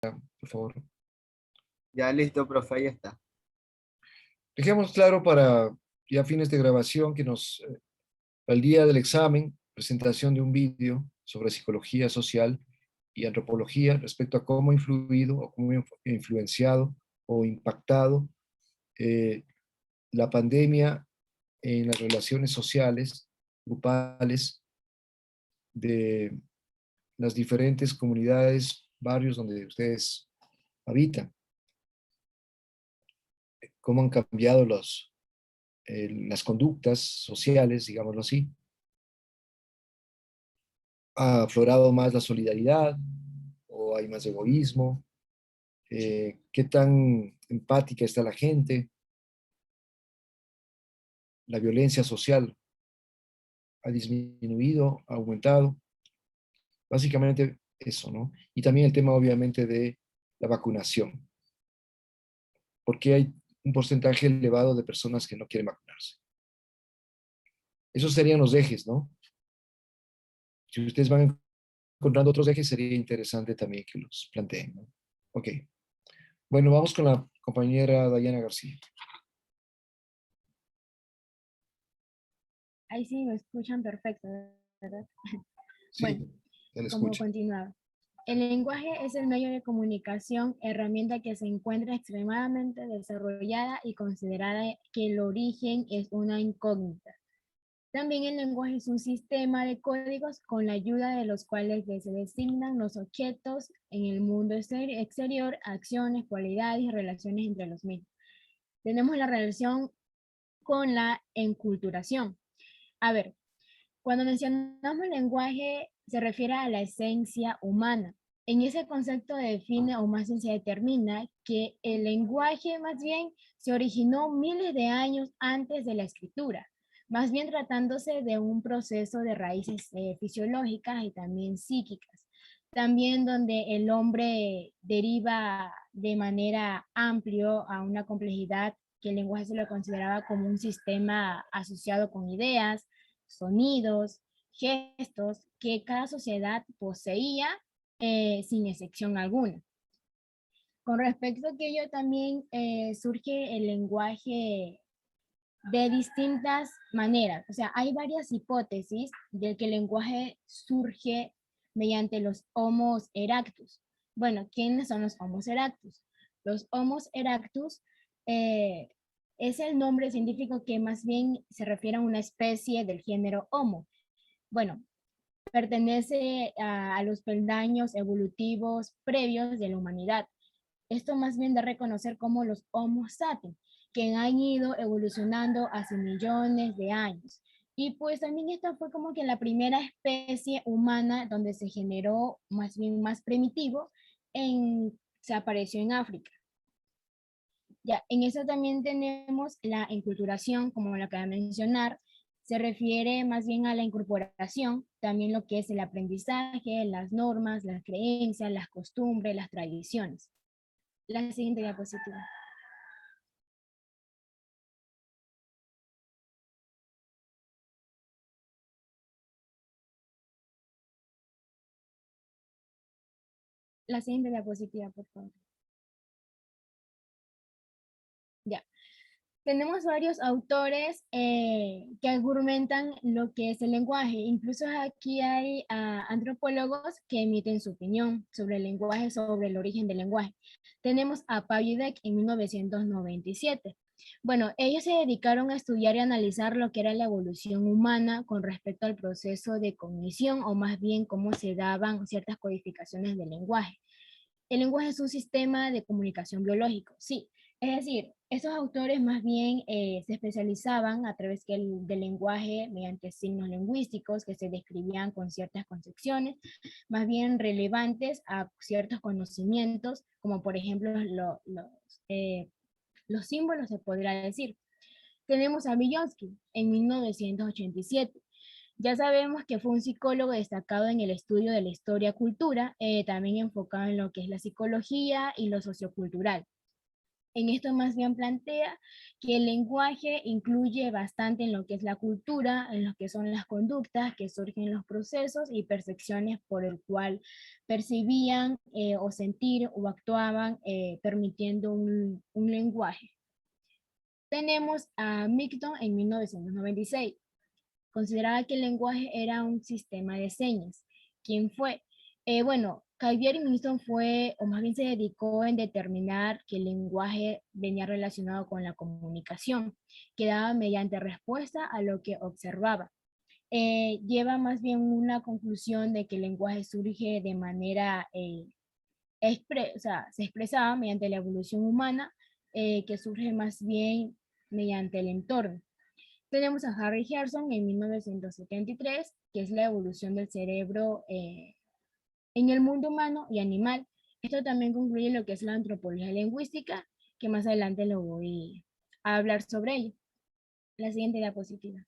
por favor. Ya listo, profe, ahí está. Dejemos claro para ya fines de grabación que al día del examen, presentación de un vídeo sobre psicología social y antropología respecto a cómo ha influido o cómo ha influenciado o impactado eh, la pandemia en las relaciones sociales, grupales de las diferentes comunidades, barrios donde ustedes habitan, cómo han cambiado las conductas sociales, digámoslo así. ¿Ha aflorado más la solidaridad o hay más egoísmo? ¿Qué tan empática está la gente? ¿La violencia social ha disminuido, ha aumentado? Básicamente eso, ¿no? Y también el tema, obviamente, de la vacunación. ¿Por qué hay un porcentaje elevado de personas que no quieren vacunarse? Esos serían los ejes, ¿no? Si ustedes van encontrando otros ejes, sería interesante también que los planteen, ¿no? Ok. Bueno, vamos con la compañera Dayana García. Ahí sí me escuchan perfecto, ¿verdad? Sí, Bueno, se le como escucha. continuaba. El lenguaje es el medio de comunicación, herramienta que se encuentra extremadamente desarrollada y considerada que el origen es una incógnita. También el lenguaje es un sistema de códigos con la ayuda de los cuales se designan los objetos en el mundo exterior, acciones, cualidades y relaciones entre los mismos. Tenemos la relación con la enculturación. A ver, cuando mencionamos lenguaje, se refiere a la esencia humana. En ese concepto define o más bien se determina que el lenguaje más bien se originó miles de años antes de la escritura, más bien tratándose de un proceso de raíces fisiológicas y también psíquicas. También donde el hombre deriva de manera amplio a una complejidad que el lenguaje se lo consideraba como un sistema asociado con ideas, sonidos, gestos que cada sociedad poseía sin excepción alguna. Con respecto a aquello también surge el lenguaje de distintas maneras. O sea, hay varias hipótesis de que el lenguaje surge mediante los Homos erectus. Bueno, ¿quiénes son los Homos erectus? Los Homos erectus eh, es el nombre científico que más bien se refiere a una especie del género Homo. Bueno, pertenece a los peldaños evolutivos previos de la humanidad. Esto más bien de reconocer como los Homo sapiens, que han ido evolucionando hace millones de años. Y pues también esta fue como que la primera especie humana donde se generó más bien más primitivo, se apareció en África. Ya, en eso también tenemos la enculturación, como lo acabo de mencionar, se refiere más bien a la incorporación, también lo que es el aprendizaje, las normas, las creencias, las costumbres, las tradiciones. La siguiente diapositiva. La siguiente diapositiva, por favor. Ya. Tenemos varios autores que argumentan lo que es el lenguaje. Incluso aquí hay antropólogos que emiten su opinión sobre el lenguaje, sobre el origen del lenguaje. Tenemos a Pavlidek en 1997. Bueno, ellos se dedicaron a estudiar y analizar lo que era la evolución humana con respecto al proceso de cognición, o más bien cómo se daban ciertas codificaciones del lenguaje. El lenguaje es un sistema de comunicación biológico, sí. Es decir, estos autores más bien se especializaban a través del lenguaje mediante signos lingüísticos que se describían con ciertas concepciones, más bien relevantes a ciertos conocimientos, como por ejemplo los símbolos, se podría decir. Tenemos a Vygotsky en 1987. Ya sabemos que fue un psicólogo destacado en el estudio de la historia-cultura, también enfocado en lo que es la psicología y lo sociocultural. En esto más bien plantea que el lenguaje incluye bastante en lo que es la cultura, en lo que son las conductas que surgen en los procesos y percepciones por el cual percibían o sentir o actuaban permitiendo un lenguaje. Tenemos a Micton en 1996. Consideraba que el lenguaje era un sistema de señas. ¿Quién fue? Bueno, Xavier Micton fue, o más bien se dedicó en determinar que el lenguaje venía relacionado con la comunicación, que daba mediante respuesta a lo que observaba. Lleva más bien una conclusión de que el lenguaje surge de manera, o sea, se expresaba mediante la evolución humana, que surge más bien mediante el entorno. Tenemos a Harry Gerson en 1973, que es la evolución del cerebro en el mundo humano y animal. Esto también concluye lo que es la antropología lingüística, que más adelante lo voy a hablar sobre ello. La siguiente diapositiva.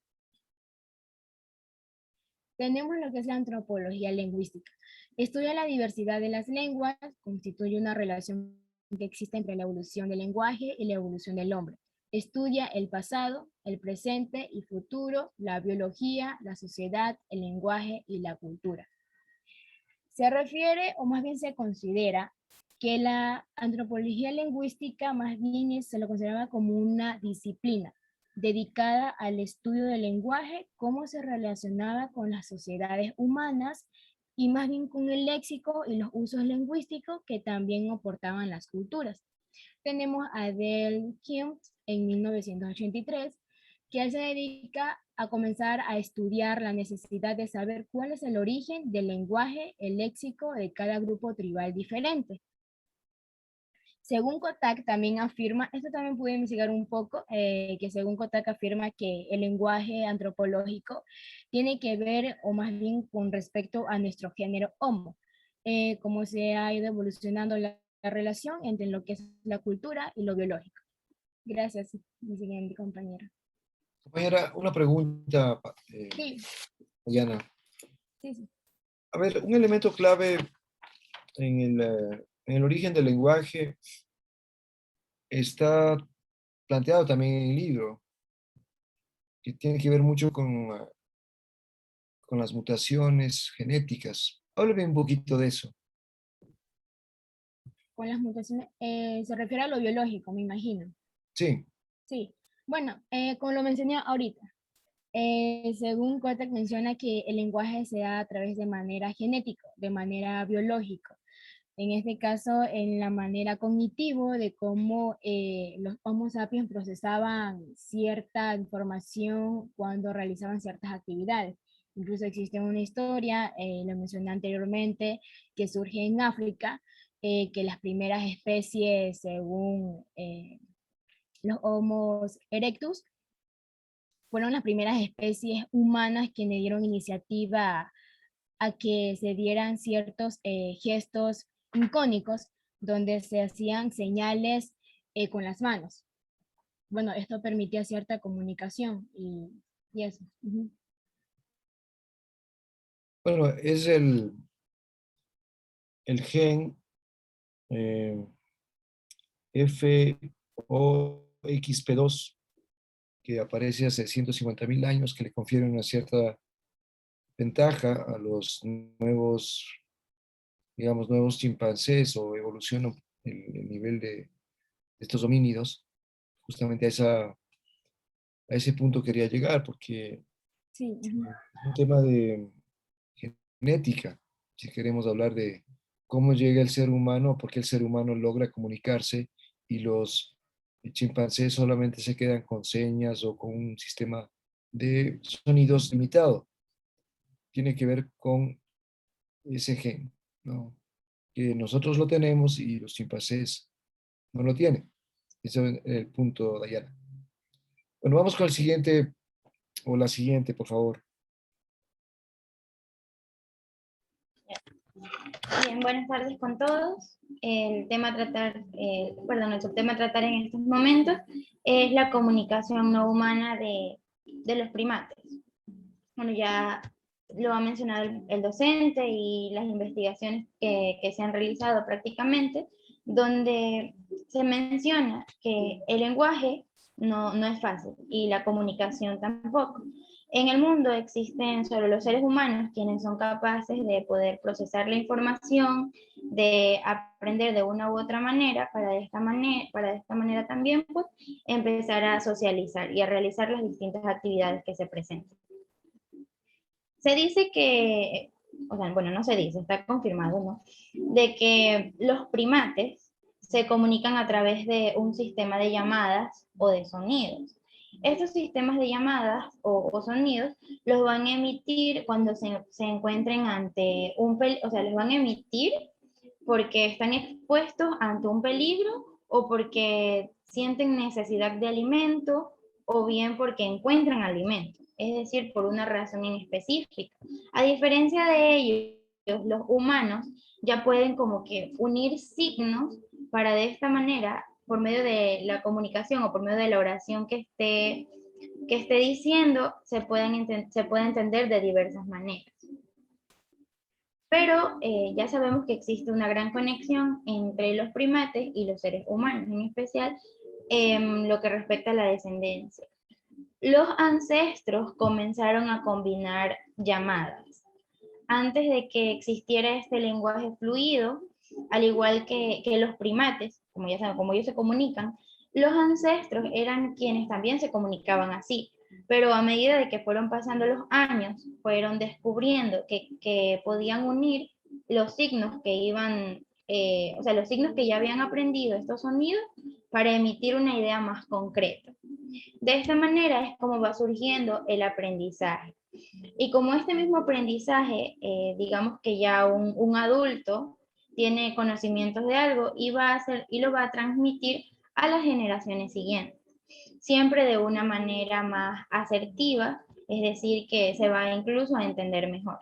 Tenemos lo que es la antropología lingüística. Estudia la diversidad de las lenguas, constituye una relación que existe entre la evolución del lenguaje y la evolución del hombre. Estudia el pasado, el presente y futuro, la biología, la sociedad, el lenguaje y la cultura. Se refiere, o más bien se considera, que la antropología lingüística más bien se lo consideraba como una disciplina dedicada al estudio del lenguaje, cómo se relacionaba con las sociedades humanas y más bien con el léxico y los usos lingüísticos que también aportaban las culturas. Tenemos a Dale Kim en 1983, que él se dedica a comenzar a estudiar la necesidad de saber cuál es el origen del lenguaje, el léxico de cada grupo tribal diferente. Según Kotak también afirma, esto también pude investigar un poco, que según Kotak afirma que el lenguaje antropológico tiene que ver, o más bien con respecto a nuestro género Homo, cómo se ha ido evolucionando la relación entre lo que es la cultura y lo biológico. Gracias, mi siguiente compañera. Compañera, una pregunta, Sí, Diana. sí, sí. A ver, un elemento clave en el origen del lenguaje está planteado también en el libro, que tiene que ver mucho con las mutaciones genéticas. Háblame un poquito de eso. Con las mutaciones, se refiere a lo biológico, me imagino. Sí, Sí, bueno, como lo mencioné ahorita, según Kotak menciona que el lenguaje se da a través de manera genética, de manera biológica. En este caso, en la manera cognitivo de cómo los Homo sapiens procesaban cierta información cuando realizaban ciertas actividades. Incluso existe una historia, lo mencioné anteriormente, que surge en África, que las primeras especies, según los Homo erectus, fueron las primeras especies humanas que le dieron iniciativa a que se dieran ciertos gestos icónicos donde se hacían señales con las manos. Bueno, esto permitía cierta comunicación y eso. Ujú. bueno, es el gen FOXP2 que aparece hace 150.000 años, que le confiere una cierta ventaja a los nuevos, digamos, nuevos chimpancés o evoluciona el nivel de estos homínidos. Justamente a ese punto quería llegar, porque Sí, ujú. es un tema de genética, si queremos hablar de cómo llega el ser humano, por qué el ser humano logra comunicarse y los chimpancés solamente se quedan con señas o con un sistema de sonidos limitado. Tiene que ver con ese gen, ¿no? Que nosotros lo tenemos y los chimpancés no lo tienen. Ese es el punto, Dayana. Bueno, vamos con el siguiente o la siguiente, por favor. Bien, buenas tardes con todos. El tema a tratar, nuestro tema a tratar en estos momentos es la comunicación no humana de los primates. Bueno, ya lo ha mencionado el docente y las investigaciones que se han realizado prácticamente, donde se menciona que el lenguaje no es fácil y la comunicación tampoco. En el mundo existen solo los seres humanos quienes son capaces de poder procesar la información, de aprender de una u otra manera, para de esta manera también pues, empezar a socializar y a realizar las distintas actividades que se presentan. Se dice que, o sea, bueno, no se dice, está confirmado, ¿no? De que los primates se comunican a través de un sistema de llamadas o de sonidos. Estos sistemas de llamadas o sonidos los van a emitir cuando se encuentren ante un peligro, o sea, los van a emitir porque están expuestos ante un peligro o porque sienten necesidad de alimento o bien porque encuentran alimento, es decir, por una razón en específica. A diferencia de ellos, los humanos ya pueden como que unir signos para de esta manera, por medio de la comunicación o por medio de la oración que esté diciendo, se puede entender de diversas maneras. Pero ya sabemos que existe una gran conexión entre los primates y los seres humanos, en especial en lo que respecta a la descendencia. Los ancestros comenzaron a combinar llamadas. Antes de que existiera este lenguaje fluido, al igual que los primates, como ya saben, como ellos se comunican, los ancestros eran quienes también se comunicaban así. Pero a medida de que fueron pasando los años, fueron descubriendo que podían unir los signos que iban, o sea, los signos que ya habían aprendido estos sonidos para emitir una idea más concreta. De esta manera es como va surgiendo el aprendizaje. Y como este mismo aprendizaje, digamos que ya un adulto tiene conocimientos de algo y lo va a transmitir a las generaciones siguientes. Siempre de una manera más asertiva, es decir, que se va incluso a entender mejor.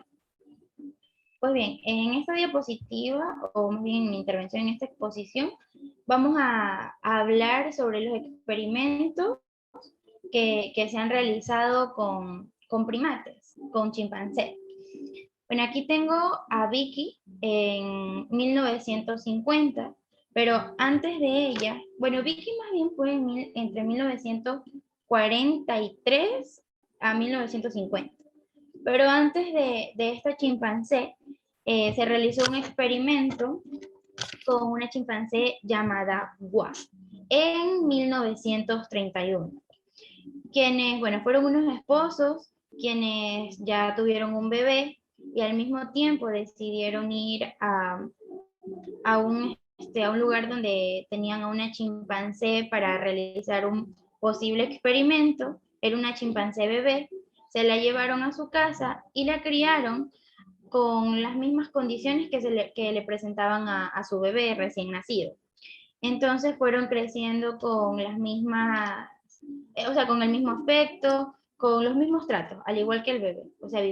Pues bien, en esta diapositiva, o más bien en mi intervención en esta exposición, vamos a hablar sobre los experimentos que se han realizado con primates, con chimpancés. Bueno, aquí tengo a Vicky en 1950, pero antes de ella, bueno, Vicky más bien fue entre 1943 a 1950. Pero antes de esta chimpancé, se realizó un experimento con una chimpancé llamada Gua en 1931. Quienes, bueno, fueron unos esposos, quienes ya tuvieron un bebé y al mismo tiempo decidieron ir a un lugar donde tenían a una chimpancé para realizar un posible experimento. Era una chimpancé bebé, se la llevaron a su casa y la criaron con las mismas condiciones que le presentaban a su bebé recién nacido. Entonces fueron creciendo con las mismas, o sea, con el mismo afecto, con los mismos tratos, al igual que el bebé. O sea,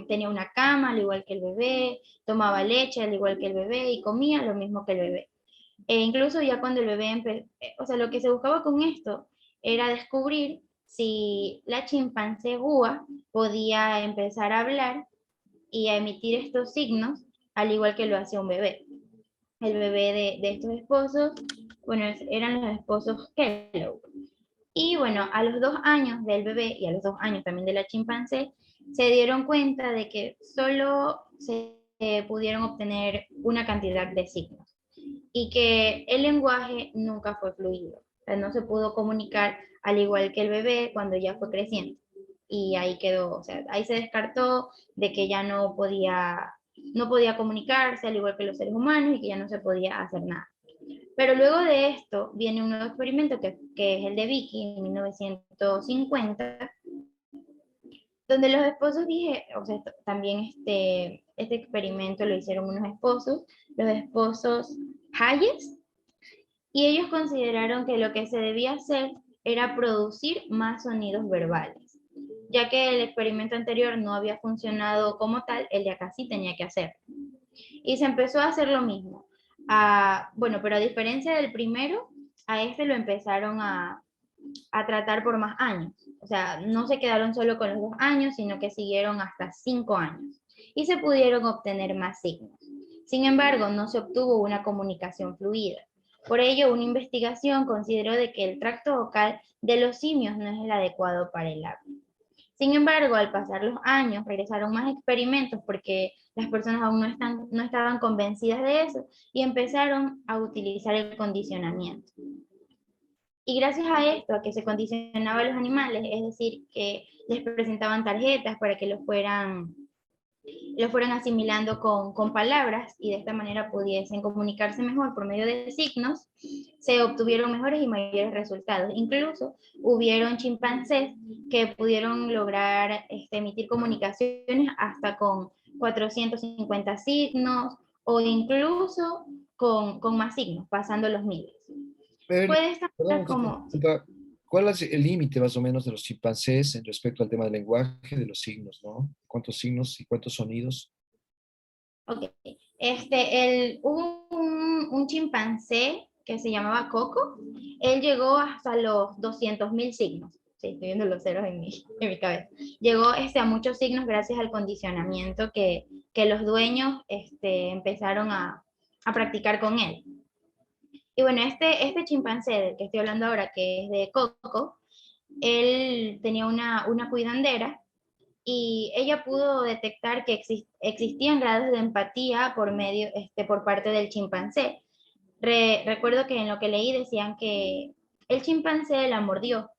tenía una cama, al igual que el bebé, tomaba leche, al igual que el bebé, y comía lo mismo que el bebé. E incluso ya cuando el bebé o sea, lo que se buscaba con esto era descubrir si la chimpancé Gua podía empezar a hablar y a emitir estos signos, al igual que lo hacía un bebé. El bebé de estos esposos, bueno, eran los esposos Kellogg. Y bueno, a los 2 años del bebé y a los 2 años también de la chimpancé, se dieron cuenta de que solo se pudieron obtener una cantidad de signos y que el lenguaje nunca fue fluido. O sea, no se pudo comunicar al igual que el bebé cuando ya fue creciendo. Y ahí quedó, o sea, ahí se descartó de que ya no podía comunicarse al igual que los seres humanos y que ya no se podía hacer nada. Pero luego de esto viene un nuevo experimento que es el de Vicky en 1950, donde los esposos o sea, también este experimento lo hicieron unos esposos, los esposos Hayes, y ellos consideraron que lo que se debía hacer era producir más sonidos verbales, ya que el experimento anterior no había funcionado como tal, el de acá sí tenía que hacerlo. Y se empezó a hacer lo mismo. Bueno, pero a diferencia del primero, a este lo empezaron a tratar por más años. O sea, no se quedaron solo con los 2 años, sino que siguieron hasta 5 años. Y se pudieron obtener más signos. Sin embargo, no se obtuvo una comunicación fluida. Por ello, una investigación consideró de que el tracto vocal de los simios no es el adecuado para el habla. Sin embargo, al pasar los años, regresaron más experimentos porque las personas aún no estaban convencidas de eso y empezaron a utilizar el condicionamiento. Y gracias a esto, a que se condicionaba a los animales, es decir, que les presentaban tarjetas para que lo fueran asimilando con palabras y de esta manera pudiesen comunicarse mejor por medio de signos, se obtuvieron mejores y mayores resultados. Incluso hubieron chimpancés que pudieron lograr emitir comunicaciones hasta con 450 signos o incluso con más signos, pasando los miles. Evelyn, Puede estar perdón que te como... interrumpa. ¿Cuál es el límite más o menos de los chimpancés en respecto al tema del lenguaje, de los signos, ¿no? ¿Cuántos signos y cuántos sonidos? Ok. Hubo un chimpancé que se llamaba Coco. Él llegó hasta los 200.000 signos. Sí, estoy viendo los ceros en mi cabeza. Llegó a muchos signos gracias al condicionamiento que los dueños empezaron a practicar con él. Y bueno, este chimpancé del que estoy hablando ahora, que es de Coco, él tenía una cuidandera y ella pudo detectar que existían grados de empatía por parte del chimpancé. Recuerdo que en lo que leí decían que el chimpancé la mordió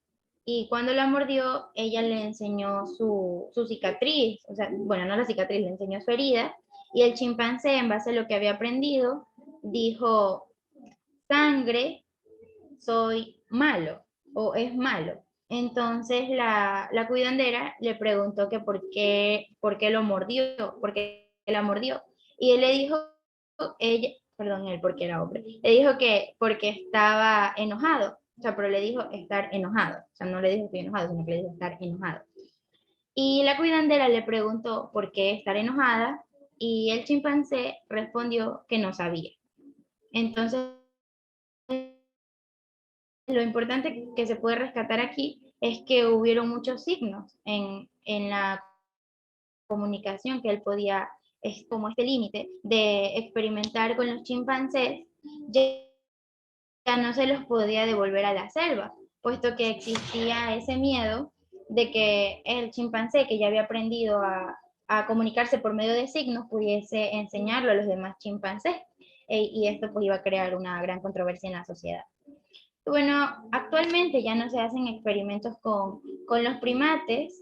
y cuando la mordió ella le enseñó su cicatriz, o sea, bueno, no la cicatriz, le enseñó su herida y el chimpancé en base a lo que había aprendido dijo, sangre, soy malo o es malo. Entonces la cuidandera le preguntó que por qué lo mordió, por qué la mordió. Y él le dijo, perdón, él porque era hombre, le dijo que porque estaba enojado, o sea, pero le dijo estar enojado, o sea, no le dijo estoy enojado, sino que le dijo estar enojado. Y la cuidandera le preguntó por qué estar enojada y el chimpancé respondió que no sabía. Entonces, lo importante que se puede rescatar aquí es que hubieron muchos signos en la comunicación que él podía, es como este límite de experimentar con los chimpancés, ya no se los podía devolver a la selva, puesto que existía ese miedo de que el chimpancé que ya había aprendido a comunicarse por medio de signos pudiese enseñarlo a los demás chimpancés, y esto pues iba a crear una gran controversia en la sociedad. Bueno, actualmente ya no se hacen experimentos con los primates,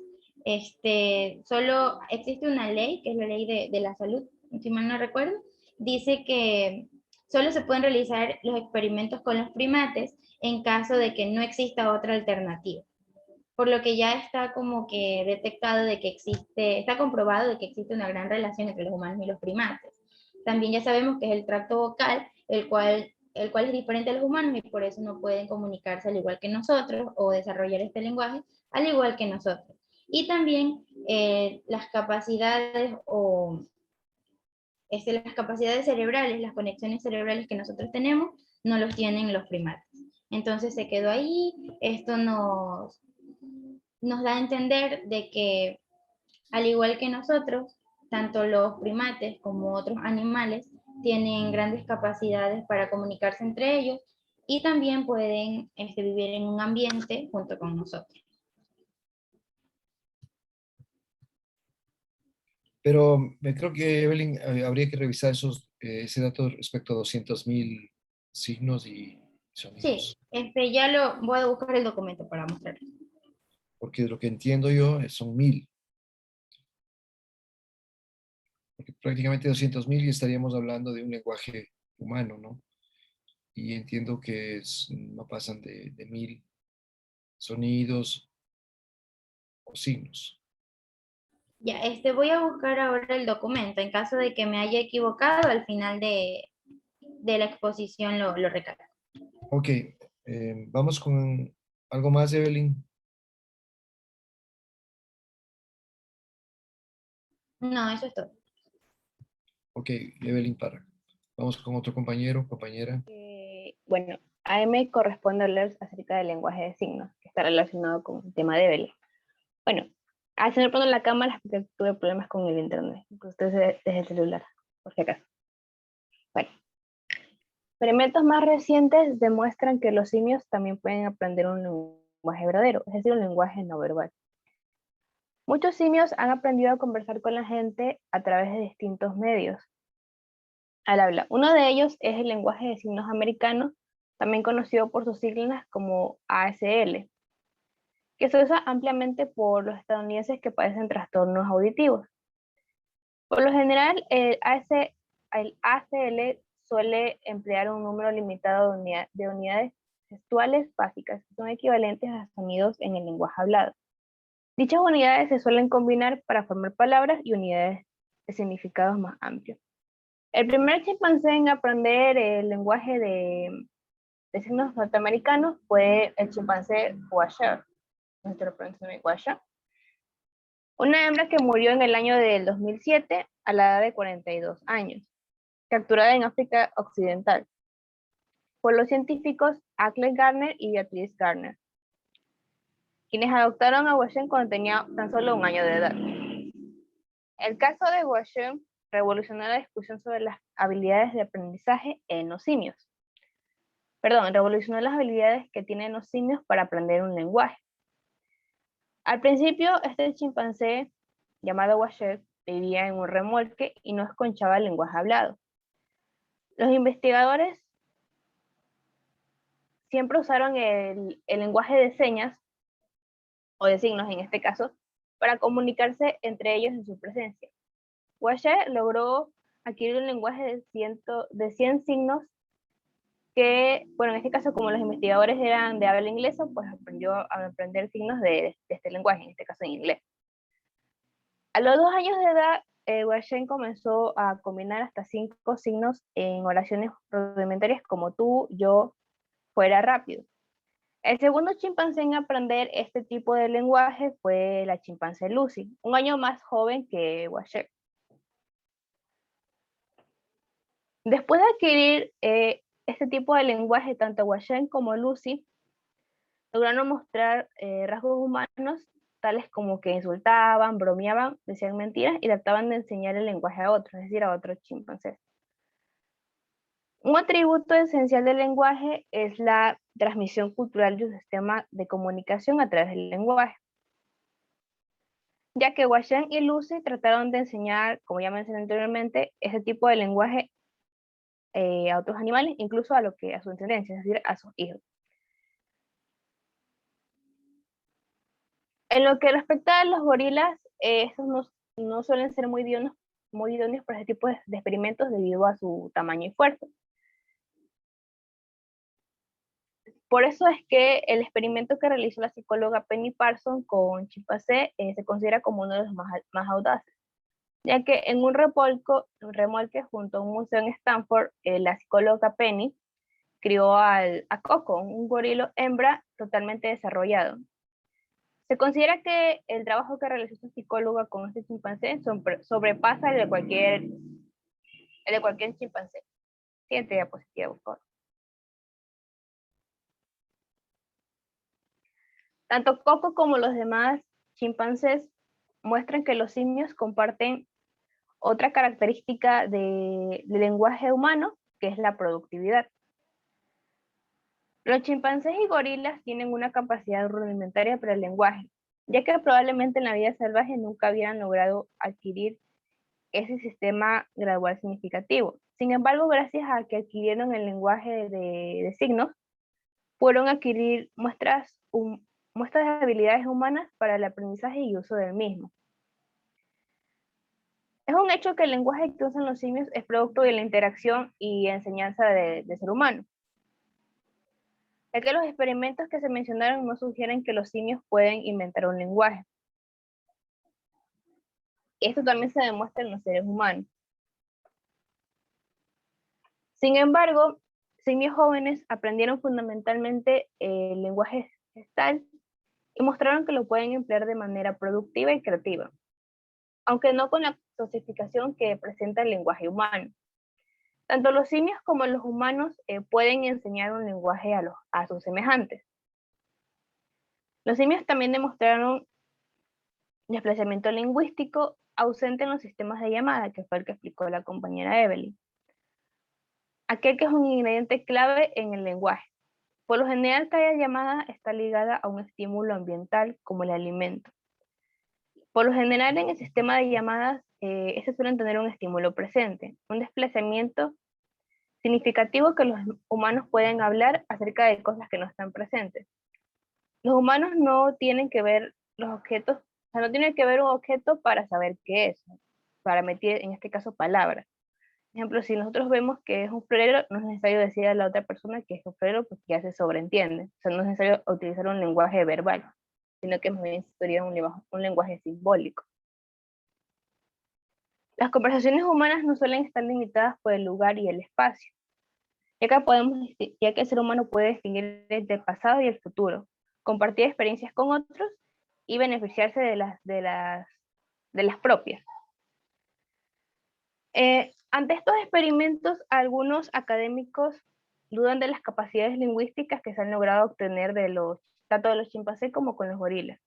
solo existe una ley, que es la ley de la salud, si mal no recuerdo, dice que solo se pueden realizar los experimentos con los primates en caso de que no exista otra alternativa. Por lo que ya está como que detectado de que está comprobado de que existe una gran relación entre los humanos y los primates. También ya sabemos que es el tracto vocal, el cual es diferente a los humanos y por eso no pueden comunicarse al igual que nosotros o desarrollar este lenguaje al igual que nosotros. Y también las capacidades las capacidades cerebrales, las conexiones cerebrales que nosotros tenemos, no los tienen los primates. Entonces se quedó ahí, esto nos da a entender de que al igual que nosotros, tanto los primates como otros animales tienen grandes capacidades para comunicarse entre ellos y también pueden vivir en un ambiente junto con nosotros. Pero me creo que, Evelyn, habría que revisar ese dato respecto a 200.000 signos y Sí, sonidos. ya lo voy a buscar el documento para mostrarles. Porque lo que entiendo yo son 1.000. Porque prácticamente 200.000 y estaríamos hablando de un lenguaje humano, ¿no? Y entiendo que no pasan de 1.000 sonidos o signos. Ya, voy a buscar ahora el documento. En caso de que me haya equivocado, al final de la exposición lo recalco. Ok, vamos con algo más, Evelyn. No, eso es todo. Ok, Evelyn Parra. Vamos con otro compañero, compañera. Bueno, a mí me corresponde hablar acerca del lenguaje de signos, que está relacionado con el tema de Evelyn. Bueno, se me pone la cámara porque tuve problemas con el internet, entonces desde el celular, por si acaso. Bueno, Experimentos más recientes demuestran que los simios también pueden aprender un lenguaje verdadero, es decir, un lenguaje no verbal. Muchos simios han aprendido a conversar con la gente a través de distintos medios al habla. Uno de ellos es el lenguaje de signos americano, también conocido por sus siglas como ASL, que se usa ampliamente por los estadounidenses que padecen trastornos auditivos. Por lo general, el ACL suele emplear un número limitado de unidades gestuales básicas, que son equivalentes a sonidos en el lenguaje hablado. Dichas unidades se suelen combinar para formar palabras y unidades de significados más amplios. El primer chimpancé en aprender el lenguaje de signos norteamericanos fue el chimpancé Washer, nuestro pronunciación Washer, una hembra que murió en el año del 2007 a la edad de 42 años, capturada en África Occidental por los científicos Ashley Garner y Beatrice Garner, quienes adoptaron a Washer cuando tenía tan solo 1 año de edad. El caso de Washer revolucionó la discusión sobre las habilidades de aprendizaje en los simios. Revolucionó las habilidades que tienen los simios para aprender un lenguaje. Al principio, este chimpancé, llamado Washer, vivía en un remolque y no escuchaba el lenguaje hablado. Los investigadores siempre usaron el lenguaje de señas, o de signos en este caso, para comunicarse entre ellos en su presencia. Washer logró adquirir un lenguaje de 100 signos que, bueno, en este caso, como los investigadores eran de habla inglesa, pues aprendió a aprender signos de este lenguaje, en este caso en inglés. A los 2 años de edad, Washer comenzó a combinar hasta 5 signos en oraciones rudimentarias como tú, yo, fuera, rápido. El segundo chimpancé en aprender este tipo de lenguaje fue la chimpancé Lucy, 1 año más joven que Washer. Después de adquirir este tipo de lenguaje, tanto Washer como Lucy lograron mostrar rasgos humanos tales como que insultaban, bromeaban, decían mentiras y trataban de enseñar el lenguaje a otros, es decir, a otros chimpancés. Un atributo esencial del lenguaje es la transmisión cultural de un sistema de comunicación a través del lenguaje, ya que Washer y Lucy trataron de enseñar, como ya mencioné anteriormente, ese tipo de lenguaje a otros animales, incluso a su descendencia, es decir, a sus hijos. En lo que respecta a los gorilas, estos no suelen ser muy idóneos para este tipo de experimentos debido a su tamaño y fuerza. Por eso es que el experimento que realizó la psicóloga Penny Parsons con chimpancé se considera como uno de los más audaces, ya que en un remolque junto a un museo en Stanford, la psicóloga Penny crió a Coco, un gorilo hembra totalmente desarrollado. Se considera que el trabajo que realizó esta psicóloga con este chimpancé sobrepasa el de cualquier chimpancé. Siguiente diapositiva, por favor. Tanto Coco como los demás chimpancés muestran que los simios comparten otra característica del lenguaje humano, que es la productividad. Los chimpancés y gorilas tienen una capacidad rudimentaria para el lenguaje, ya que probablemente en la vida salvaje nunca hubieran logrado adquirir ese sistema gradual significativo. Sin embargo, gracias a que adquirieron el lenguaje de signos, pudieron adquirir muestras de habilidades humanas para el aprendizaje y uso del mismo. Es un hecho que el lenguaje que usan los simios es producto de la interacción y enseñanza de ser humano, ya que los experimentos que se mencionaron no sugieren que los simios pueden inventar un lenguaje. Esto también se demuestra en los seres humanos. Sin embargo, simios jóvenes aprendieron fundamentalmente el lenguaje gestal y mostraron que lo pueden emplear de manera productiva y creativa, aunque no con la sofisticación que presenta el lenguaje humano. Tanto los simios como los humanos pueden enseñar un lenguaje a sus semejantes. Los simios también demostraron desplazamiento lingüístico ausente en los sistemas de llamada, que fue el que explicó la compañera Evelyn. aquel que es un ingrediente clave en el lenguaje. Por lo general, cada llamada está ligada a un estímulo ambiental como el alimento. Por lo general, en el sistema de llamadas, estos suelen tener un estímulo presente, un desplazamiento significativo que los humanos pueden hablar acerca de cosas que no están presentes. Los humanos no tienen que ver los objetos, o sea, no tienen que ver un objeto para saber qué es, para meter, en este caso, palabras. Por ejemplo, si nosotros vemos que es un florero, no es necesario decir a la otra persona que es un florero porque ya se sobreentiende. O sea, no es necesario utilizar un lenguaje verbal, sino que más bien sería un lenguaje simbólico. Las conversaciones humanas no suelen estar limitadas por el lugar y el espacio, ya que el ser humano puede distinguir entre el pasado y el futuro, compartir experiencias con otros y beneficiarse de las propias. Ante estos experimentos, algunos académicos dudan de las capacidades lingüísticas que se han logrado obtener tanto de los chimpancés como con los gorilas.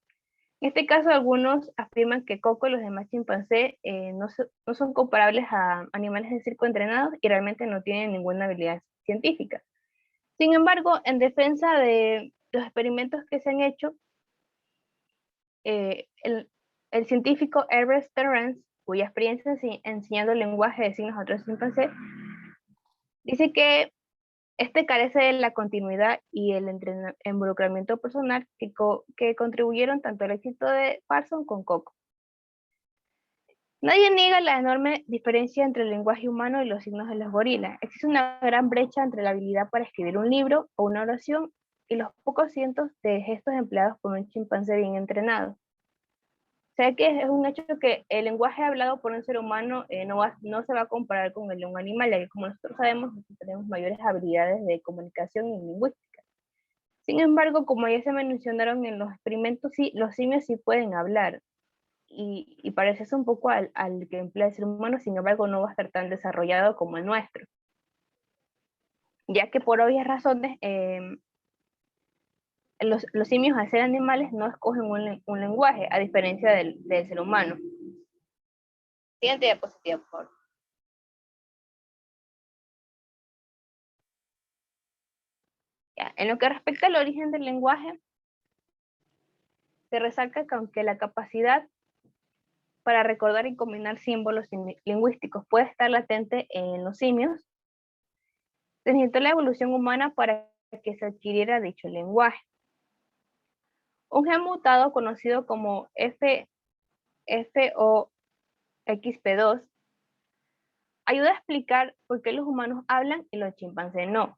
En este caso, algunos afirman que Coco y los demás chimpancés no son comparables a animales de circo entrenados y realmente no tienen ninguna habilidad científica. Sin embargo, en defensa de los experimentos que se han hecho, el científico Herbert Terrence, cuya experiencia enseñando el lenguaje de signos a otros chimpancés, dice que este carece de la continuidad y el involucramiento personal que contribuyeron tanto al éxito de Parson con Coco. Nadie niega la enorme diferencia entre el lenguaje humano y los signos de los gorilas. Existe una gran brecha entre la habilidad para escribir un libro o una oración y los pocos cientos de gestos empleados por un chimpancé bien entrenado. O sea que es un hecho que el lenguaje hablado por un ser humano no se va a comparar con el de un animal, ya que como nosotros sabemos, tenemos mayores habilidades de comunicación y lingüística. Sin embargo, como ya se mencionaron en los experimentos, sí, los simios sí pueden hablar y parecerse un poco al que emplea el ser humano, sin embargo no va a estar tan desarrollado como el nuestro. Ya que por obvias razones, los simios al ser animales no escogen un lenguaje, a diferencia del ser humano. Siguiente diapositiva, por favor. Ya, en lo que respecta al origen del lenguaje, se resalta que aunque la capacidad para recordar y combinar símbolos lingüísticos puede estar latente en los simios, se necesitó la evolución humana para que se adquiriera dicho lenguaje. Un gen mutado conocido como FOXP2 ayuda a explicar por qué los humanos hablan y los chimpancés no.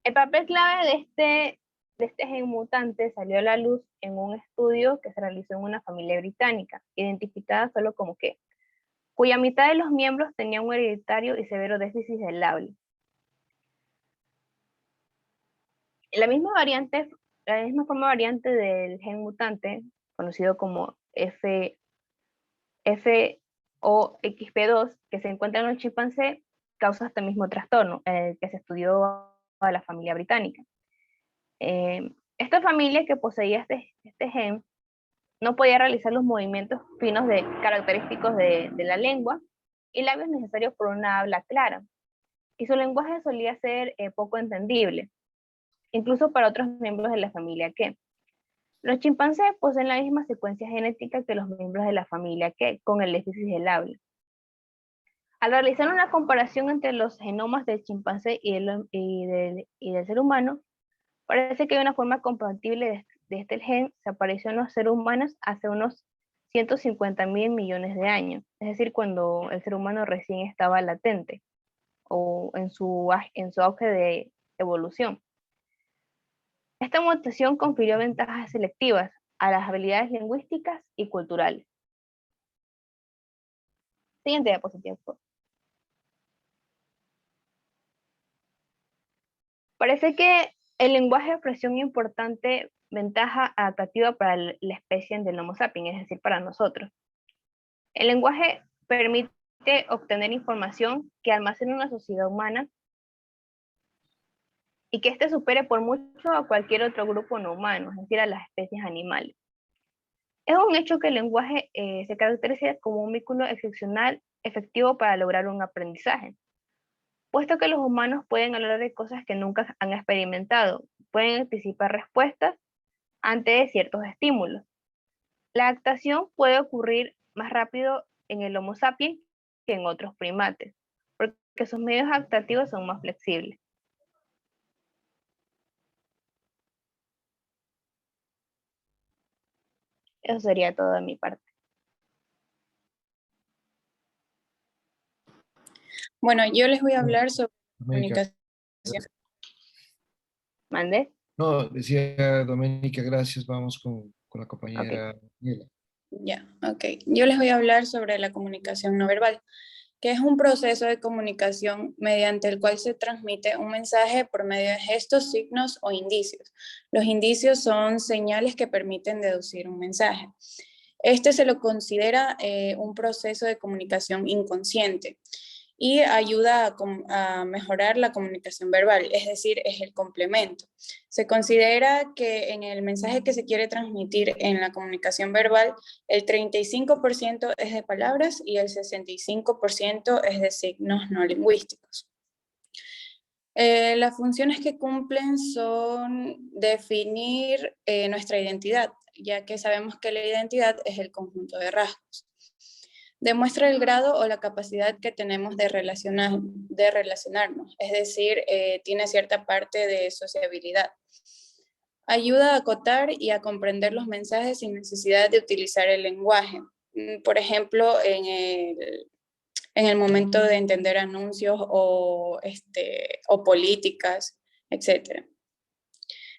El papel clave de este gen mutante salió a la luz en un estudio que se realizó en una familia británica, identificada solo como K, cuya mitad de los miembros tenían un hereditario y severo déficit del habla. La misma forma variante del gen mutante, conocido como FOXP2, que se encuentra en los chimpancés, causa este mismo trastorno, que se estudió a la familia británica. Esta familia que poseía este gen no podía realizar los movimientos finos característicos de la lengua y labios necesarios por una habla clara. Y su lenguaje solía ser poco entendible, incluso para otros miembros de la familia K. Los chimpancés poseen la misma secuencia genética que los miembros de la familia K, con el déficit del habla. Al realizar una comparación entre los genomas del chimpancé y del ser humano, parece que hay una forma compatible de este gen se apareció en los seres humanos hace unos 150.000 millones de años, es decir, cuando el ser humano recién estaba latente o en su auge de evolución. Esta mutación confirió ventajas selectivas a las habilidades lingüísticas y culturales. Siguiente diapositiva. Parece que el lenguaje ofreció una importante ventaja adaptativa para la especie del Homo sapiens, es decir, para nosotros. El lenguaje permite obtener información que almacena una sociedad humana y que éste supere por mucho a cualquier otro grupo no humano, es decir, a las especies animales. Es un hecho que el lenguaje se caracteriza como un vínculo excepcional efectivo para lograr un aprendizaje. puesto que los humanos pueden hablar de cosas que nunca han experimentado, pueden anticipar respuestas ante ciertos estímulos. La adaptación puede ocurrir más rápido en el Homo sapiens que en otros primates, porque sus medios adaptativos son más flexibles. Eso sería todo de mi parte. Bueno, yo les voy a hablar sobre Doménica. comunicación. ¿Mande? No, decía Doménica, gracias. Vamos con la Ok. compañera Daniela. Ya, ok. Yo les voy a hablar sobre la comunicación no verbal, que es un proceso de comunicación mediante el cual se transmite un mensaje por medio de gestos, signos o indicios. Los indicios son señales que permiten deducir un mensaje. Este se lo considera un proceso de comunicación inconsciente y ayuda a mejorar la comunicación verbal, es decir, es el complemento. Se considera que en el mensaje que se quiere transmitir en la comunicación verbal, el 35% es de palabras y el 65% es de signos no lingüísticos. Las funciones que cumplen son definir nuestra identidad, ya que sabemos que la identidad es el conjunto de rasgos. Demuestra el grado o la capacidad que tenemos de relacionarnos, es decir, tiene cierta parte de sociabilidad. Ayuda a acotar y a comprender los mensajes sin necesidad de utilizar el lenguaje. Por ejemplo, en el momento de entender anuncios o políticas, etc.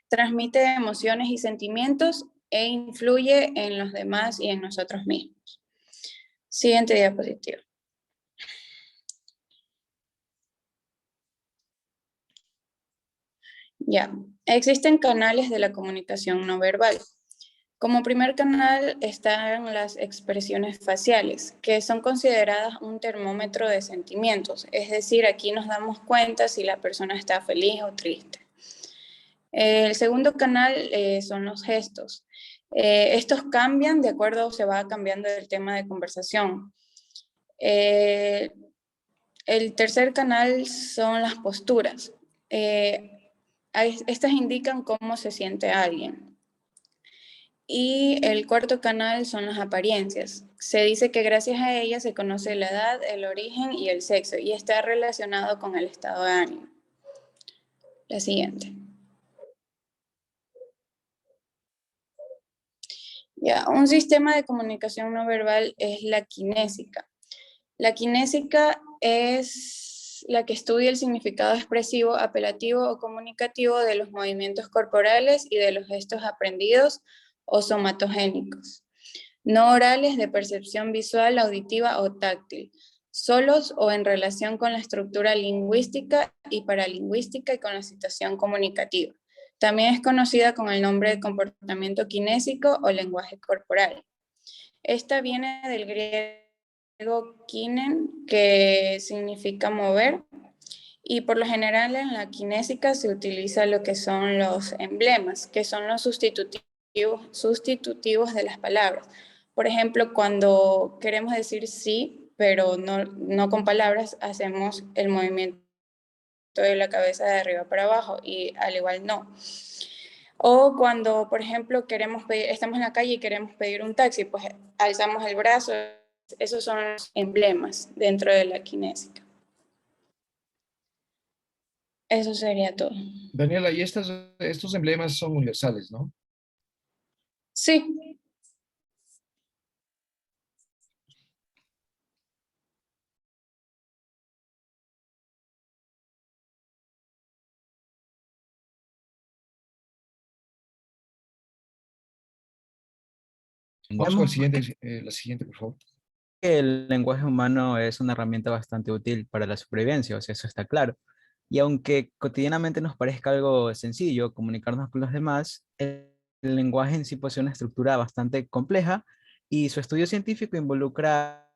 Transmite emociones y sentimientos e influye en los demás y en nosotros mismos. Siguiente diapositiva. Ya, existen canales de la comunicación no verbal. Como primer canal están las expresiones faciales, que son consideradas un termómetro de sentimientos, es decir, aquí nos damos cuenta si la persona está feliz o triste. El segundo canal son los gestos. Estos cambian de acuerdo, se va cambiando el tema de conversación. El tercer canal son las posturas. Estas indican cómo se siente alguien. Y el cuarto canal son las apariencias. Se dice que gracias a ellas se conoce la edad, el origen y el sexo, y está relacionado con el estado de ánimo. La siguiente. Ya, un sistema de comunicación no verbal es la kinésica. La kinésica es la que estudia el significado expresivo, apelativo o comunicativo de los movimientos corporales y de los gestos aprendidos o somatogénicos, no orales de percepción visual, auditiva o táctil, solos o en relación con la estructura lingüística y paralingüística y con la situación comunicativa. También es conocida con el nombre de comportamiento kinésico o lenguaje corporal. Esta viene del griego kinen, que significa mover, y por lo general en la kinésica se utiliza lo que son los emblemas, que son los sustitutivos de las palabras. Por ejemplo, cuando queremos decir sí, pero no con palabras, hacemos el movimiento de la cabeza de arriba para abajo y al igual no. O cuando, por ejemplo, estamos en la calle y queremos pedir un taxi, pues alzamos el brazo. Esos son los emblemas dentro de la kinésica. Eso sería todo. Daniela, y estos emblemas son universales, ¿no? Sí. Vamos con la siguiente, por favor. El lenguaje humano es una herramienta bastante útil para la supervivencia, o sea, eso está claro. Y aunque cotidianamente nos parezca algo sencillo comunicarnos con los demás, el lenguaje en sí posee una estructura bastante compleja y su estudio científico involucra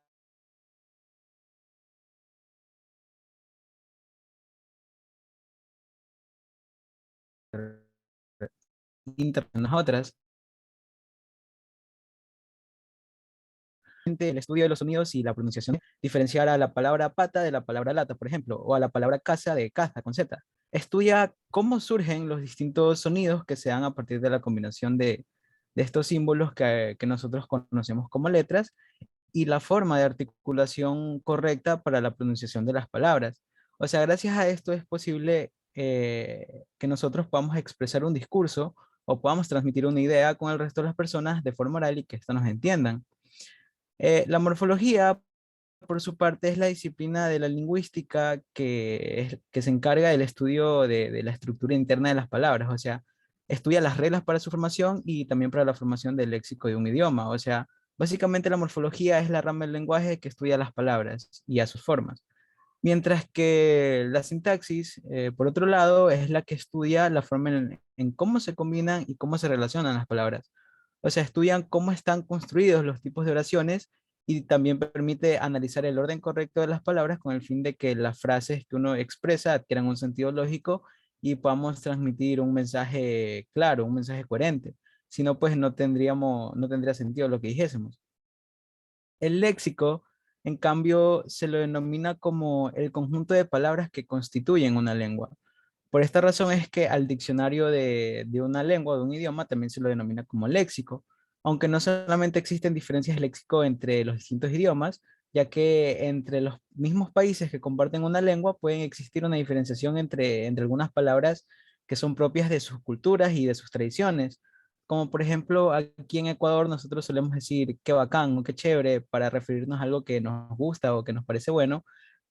entre nosotras. el estudio de los sonidos y la pronunciación, diferenciar a la palabra pata de la palabra lata, por ejemplo, o a la palabra casa de caza con Z. Estudia cómo surgen los distintos sonidos que se dan a partir de la combinación de estos símbolos que nosotros conocemos como letras y la forma de articulación correcta para la pronunciación de las palabras. O sea, gracias a esto es posible que nosotros podamos expresar un discurso o podamos transmitir una idea con el resto de las personas de forma oral y que éstas nos entiendan. La morfología, por su parte, es la disciplina de la lingüística que se encarga del estudio de la estructura interna de las palabras, o sea, estudia las reglas para su formación y también para la formación del léxico de un idioma, o sea, básicamente la morfología es la rama del lenguaje que estudia las palabras y a sus formas. Mientras que la sintaxis, por otro lado, es la que estudia la forma en cómo se combinan y cómo se relacionan las palabras. O sea, estudian cómo están construidos los tipos de oraciones y también permite analizar el orden correcto de las palabras con el fin de que las frases que uno expresa adquieran un sentido lógico y podamos transmitir un mensaje claro, un mensaje coherente. Si no, pues no tendría sentido lo que dijésemos. El léxico, en cambio, se lo denomina como el conjunto de palabras que constituyen una lengua. Por esta razón es que al diccionario de una lengua, de un idioma, también se lo denomina como léxico, aunque no solamente existen diferencias de léxico entre los distintos idiomas, ya que entre los mismos países que comparten una lengua pueden existir una diferenciación entre algunas palabras que son propias de sus culturas y de sus tradiciones. Como por ejemplo, aquí en Ecuador nosotros solemos decir qué bacán o qué chévere para referirnos a algo que nos gusta o que nos parece bueno,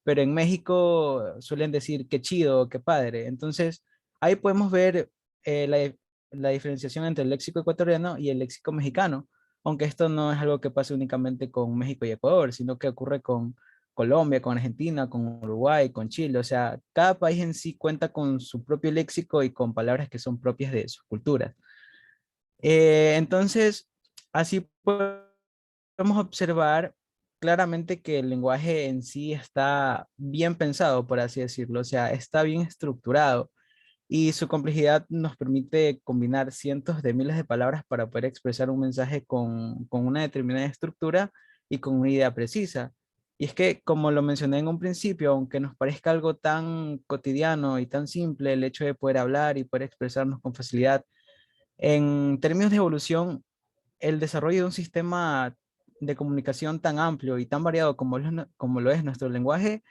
pero en México suelen decir qué chido, qué padre. Entonces, ahí podemos ver la diferenciación entre el léxico ecuatoriano y el léxico mexicano, aunque esto no es algo que pase únicamente con México y Ecuador, sino que ocurre con Colombia, con Argentina, con Uruguay, con Chile. O sea, cada país en sí cuenta con su propio léxico y con palabras que son propias de sus culturas. Entonces, así podemos observar claramente que el lenguaje en sí está bien pensado, por así decirlo, o sea, está bien estructurado y su complejidad nos permite combinar cientos de miles de palabras para poder expresar un mensaje con una determinada estructura y con una idea precisa. Y es que, como lo mencioné en un principio, aunque nos parezca algo tan cotidiano y tan simple, el hecho de poder hablar y poder expresarnos con facilidad, en términos de evolución, el desarrollo de un sistema de comunicación tan amplio y tan variado como lo es nuestro lenguaje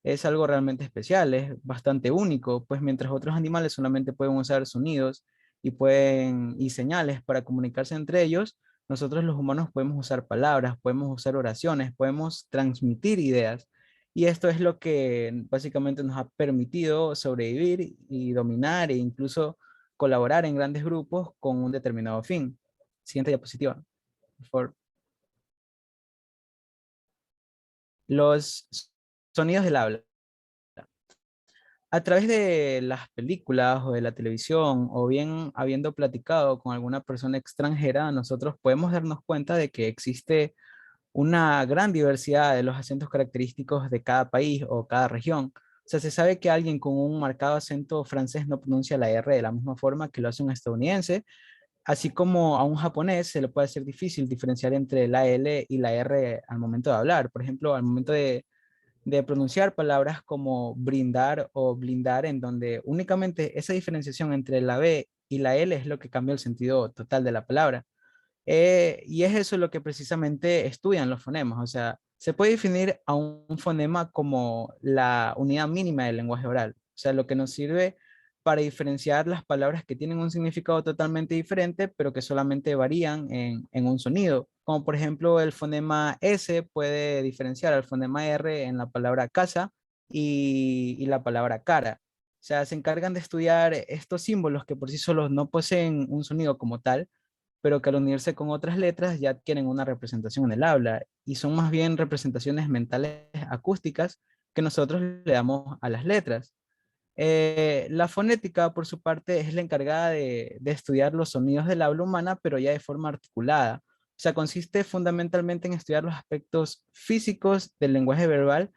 es algo realmente especial, es bastante único, pues mientras otros animales solamente pueden usar sonidos y señales para comunicarse entre ellos, nosotros los humanos podemos usar palabras, podemos usar oraciones, podemos transmitir ideas. Y esto es lo que básicamente nos ha permitido sobrevivir y dominar e incluso colaborar en grandes grupos con un determinado fin. Siguiente diapositiva, por favor. Los sonidos del habla. A través de las películas o de la televisión, o bien habiendo platicado con alguna persona extranjera, nosotros podemos darnos cuenta de que existe una gran diversidad de los acentos característicos de cada país o cada región. O sea, se sabe que alguien con un marcado acento francés no pronuncia la R de la misma forma que lo hace un estadounidense, así como a un japonés se le puede hacer difícil diferenciar entre la L y la R al momento de hablar. Por ejemplo, al momento de pronunciar palabras como brindar o blindar, en donde únicamente esa diferenciación entre la B y la L es lo que cambia el sentido total de la palabra. Y es eso lo que precisamente estudian los fonemas. O sea, se puede definir a un fonema como la unidad mínima del lenguaje oral. O sea, lo que nos sirve para diferenciar las palabras que tienen un significado totalmente diferente, pero que solamente varían en un sonido. Como por ejemplo, el fonema S puede diferenciar al fonema R en la palabra casa y la palabra cara. O sea, se encargan de estudiar estos símbolos que por sí solos no poseen un sonido como tal, pero que al unirse con otras letras ya adquieren una representación en el habla y son más bien representaciones mentales acústicas que nosotros le damos a las letras. La fonética, por su parte, es la encargada de estudiar los sonidos del habla humana, pero ya de forma articulada. O sea, consiste fundamentalmente en estudiar los aspectos físicos del lenguaje verbal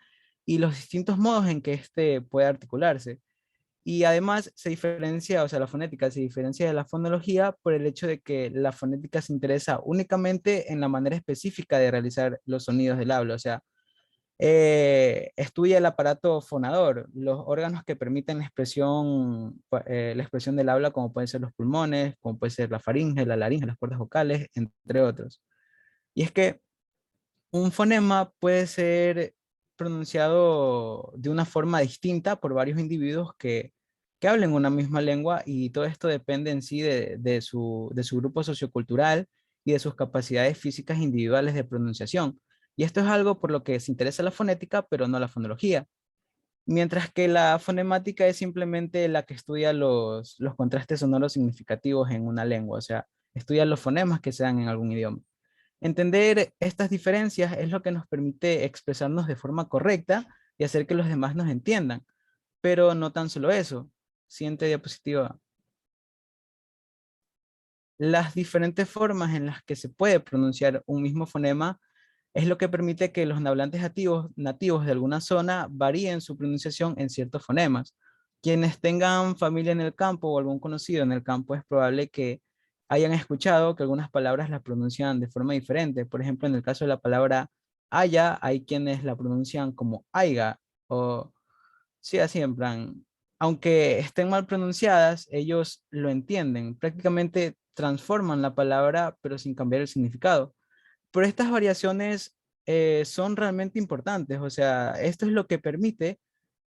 y los distintos modos en que éste puede articularse. Y además se diferencia, o sea, la fonética se diferencia de la fonología por el hecho de que la fonética se interesa únicamente en la manera específica de realizar los sonidos del habla, o sea, estudia el aparato fonador, los órganos que permiten la expresión del habla, como pueden ser los pulmones, como puede ser la faringe, la laringe, las cuerdas vocales, entre otros. Y es que un fonema puede ser pronunciado de una forma distinta por varios individuos que hablen una misma lengua, y todo esto depende en sí de su grupo sociocultural y de sus capacidades físicas individuales de pronunciación. Y esto es algo por lo que se interesa la fonética, pero no la fonología. Mientras que la fonemática es simplemente la que estudia los contrastes sonoros significativos en una lengua, o sea, estudia los fonemas que se dan en algún idioma. Entender estas diferencias es lo que nos permite expresarnos de forma correcta y hacer que los demás nos entiendan. Pero no tan solo eso. Siguiente diapositiva. Las diferentes formas en las que se puede pronunciar un mismo fonema es lo que permite que los hablantes nativos de alguna zona varíen su pronunciación en ciertos fonemas. Quienes tengan familia en el campo o algún conocido en el campo, es probable que hayan escuchado que algunas palabras las pronuncian de forma diferente. Por ejemplo, en el caso de la palabra haya, hay quienes la pronuncian como aiga, o sí, así en plan, aunque estén mal pronunciadas, ellos lo entienden. Prácticamente transforman la palabra, pero sin cambiar el significado. Pero estas variaciones son realmente importantes, o sea, esto es lo que permite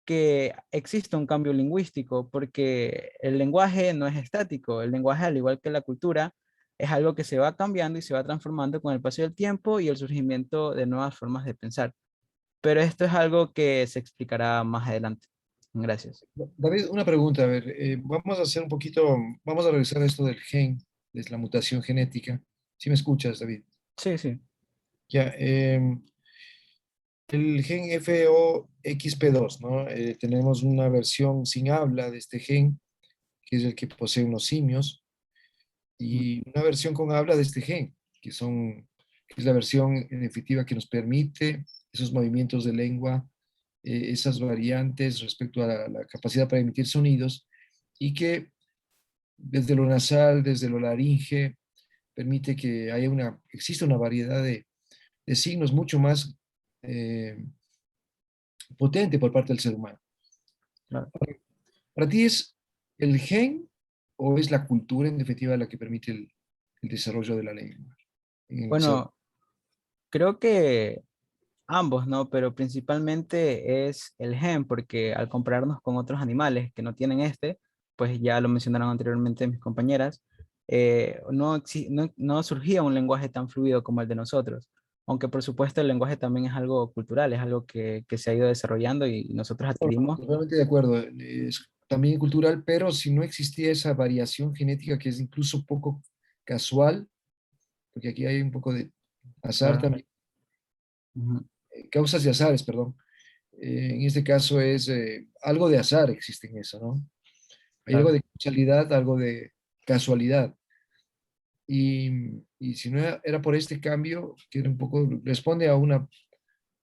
que exista un cambio lingüístico, porque el lenguaje no es estático, el lenguaje, al igual que la cultura, es algo que se va cambiando y se va transformando con el paso del tiempo y el surgimiento de nuevas formas de pensar. Pero esto es algo que se explicará más adelante. Gracias. David, una pregunta, a ver, vamos a hacer un poquito, vamos a revisar esto del gen, de la mutación genética. ¿Sí me escuchas, David? Sí, sí. Ya, el gen FOXP2, ¿no? Tenemos una versión sin habla de este gen, que es el que poseen los simios, y una versión con habla de este gen, que es la versión en efectiva que nos permite esos movimientos de lengua, esas variantes respecto a la capacidad para emitir sonidos, y que desde lo nasal, desde lo laringe, permite que exista una variedad de signos mucho más eh, potente por parte del ser humano. Claro. ¿Para ti es el gen o es la cultura en definitiva la que permite el desarrollo de la lengua? Bueno, creo que ambos, ¿no? Pero principalmente es el gen, porque al compararnos con otros animales que no tienen este, pues ya lo mencionaron anteriormente mis compañeras, no surgía un lenguaje tan fluido como el de nosotros. Aunque por supuesto el lenguaje también es algo cultural, es algo que se ha ido desarrollando y nosotros adquirimos. Totalmente de acuerdo, es también cultural, pero si no existía esa variación genética que es incluso poco casual, porque aquí hay un poco de azar Claro. también, Ujú. causas de azares, perdón. En este caso es algo de azar existe en eso, ¿no? Hay algo Claro. de causalidad, algo de casualidad. Y si no era por este cambio, que era un poco, responde a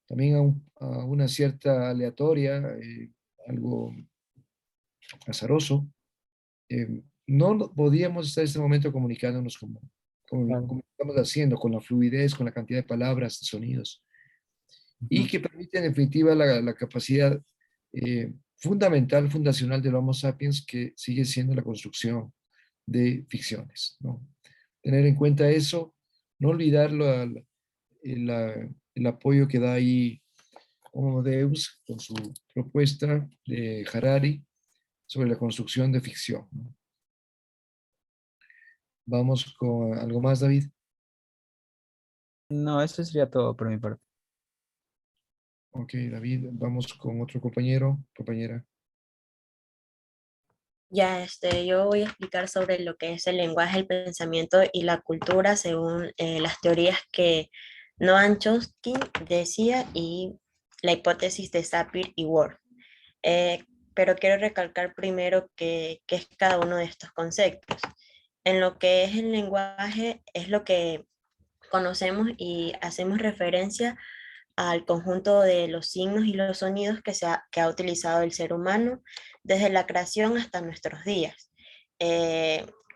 también a una cierta aleatoria, algo azaroso, no podíamos estar en este momento comunicándonos Claro. como estamos haciendo, con la fluidez, con la cantidad de palabras, sonidos, y Ujú. que permite en definitiva la capacidad fundamental, fundacional del Homo sapiens, que sigue siendo la construcción de ficciones, ¿no? Tener en cuenta eso, no olvidar el apoyo que da ahí Homo Deus con su propuesta de Harari sobre la construcción de ficción, ¿no? Vamos con algo más, David. No, eso sería todo por mi parte. Ok, David, vamos con otro compañero, compañera. Ya, yo voy a explicar sobre lo que es el lenguaje, el pensamiento y la cultura según las teorías que Noam Chomsky decía y la hipótesis de Sapir y Whorf. Pero quiero recalcar primero qué es cada uno de estos conceptos. En lo que es el lenguaje, es lo que conocemos y hacemos referencia al conjunto de los signos y los sonidos que ha utilizado el ser humano desde la creación hasta nuestros días,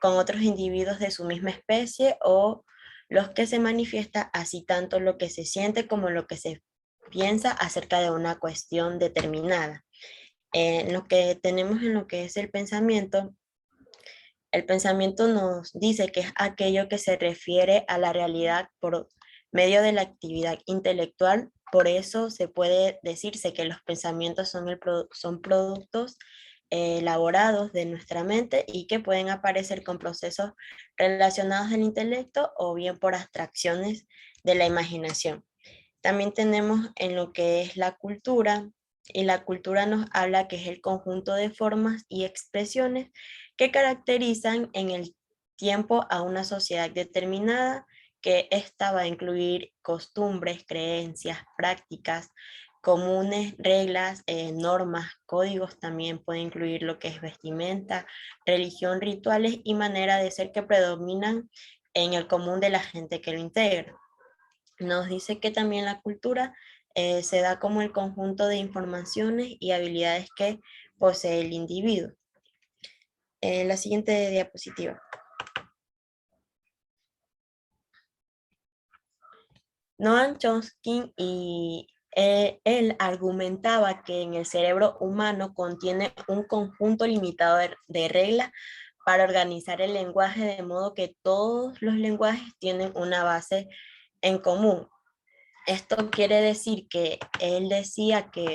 con otros individuos de su misma especie o los que se manifiesta así tanto lo que se siente como lo que se piensa acerca de una cuestión determinada. Lo que tenemos en lo que es el pensamiento nos dice que es aquello que se refiere a la realidad por medio de la actividad intelectual. Por eso se puede decirse que los pensamientos son productos elaborados de nuestra mente y que pueden aparecer con procesos relacionados al intelecto o bien por abstracciones de la imaginación. También tenemos en lo que es la cultura, y la cultura nos habla que es el conjunto de formas y expresiones que caracterizan en el tiempo a una sociedad determinada, que esta va a incluir costumbres, creencias, prácticas comunes, reglas, normas, códigos. También puede incluir lo que es vestimenta, religión, rituales y manera de ser que predominan en el común de la gente que lo integra. Nos dice que también la cultura se da como el conjunto de informaciones y habilidades que posee el individuo. La siguiente diapositiva. Noam Chomsky él argumentaba que en el cerebro humano contiene un conjunto limitado de reglas para organizar el lenguaje, de modo que todos los lenguajes tienen una base en común. Esto quiere decir que él decía que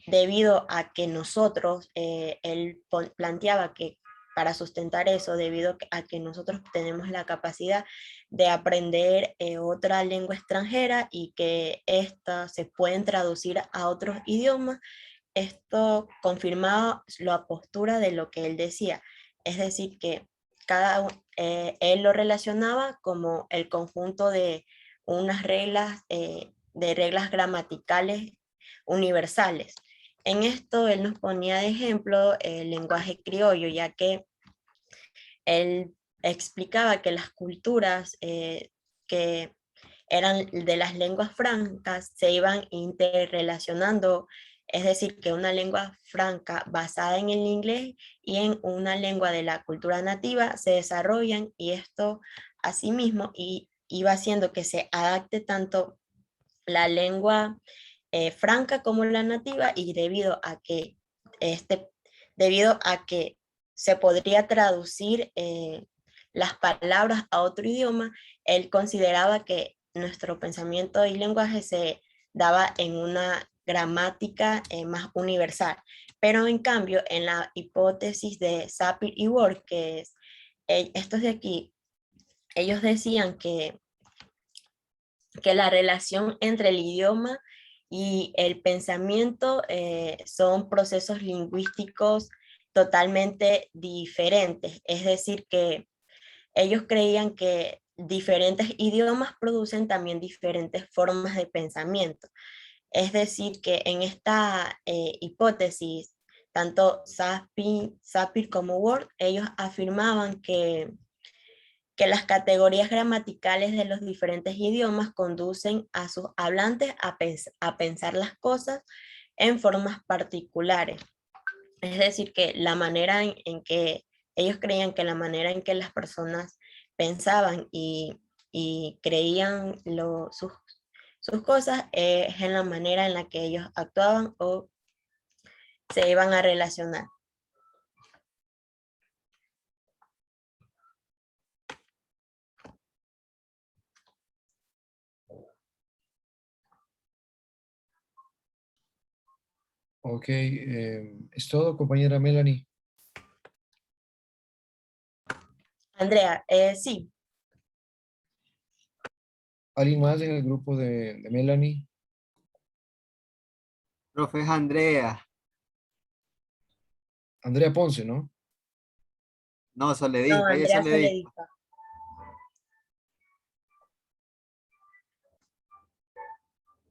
debido a que nosotros, él planteaba que para sustentar eso, debido a que nosotros tenemos la capacidad de aprender otra lengua extranjera y que éstas se pueden traducir a otros idiomas, esto confirmaba la postura de lo que él decía. Es decir, que él lo relacionaba como el conjunto de unas reglas, de reglas gramaticales universales. En esto él nos ponía de ejemplo el lenguaje criollo, ya que él explicaba que las culturas que eran de las lenguas francas se iban interrelacionando, es decir, que una lengua franca basada en el inglés y en una lengua de la cultura nativa se desarrollan, y esto asimismo iba haciendo que se adapte tanto la lengua franca como la nativa, y debido a que se podría traducir las palabras a otro idioma, él consideraba que nuestro pensamiento y lenguaje se daba en una gramática más universal. Pero en cambio, en la hipótesis de Sapir y Whorf, que es estos de aquí, ellos decían que la relación entre el idioma y el pensamiento son procesos lingüísticos totalmente diferentes. Es decir, que ellos creían que diferentes idiomas producen también diferentes formas de pensamiento. Es decir, que en esta hipótesis, tanto Sapir como Whorf, ellos afirmaban que las categorías gramaticales de los diferentes idiomas conducen a sus hablantes a pensar las cosas en formas particulares. Es decir, que la manera en que ellos creían que la manera en que las personas pensaban y creían sus cosas es en la manera en la que ellos actuaban o se iban a relacionar. Ok, es todo, compañera Melanie. Andrea, sí. ¿Alguien más en el grupo de Melanie? Profe, es Andrea. Andrea Ponce, ¿no? No, No, Soledispa, ella es Andrea Soledispa. Soledispa.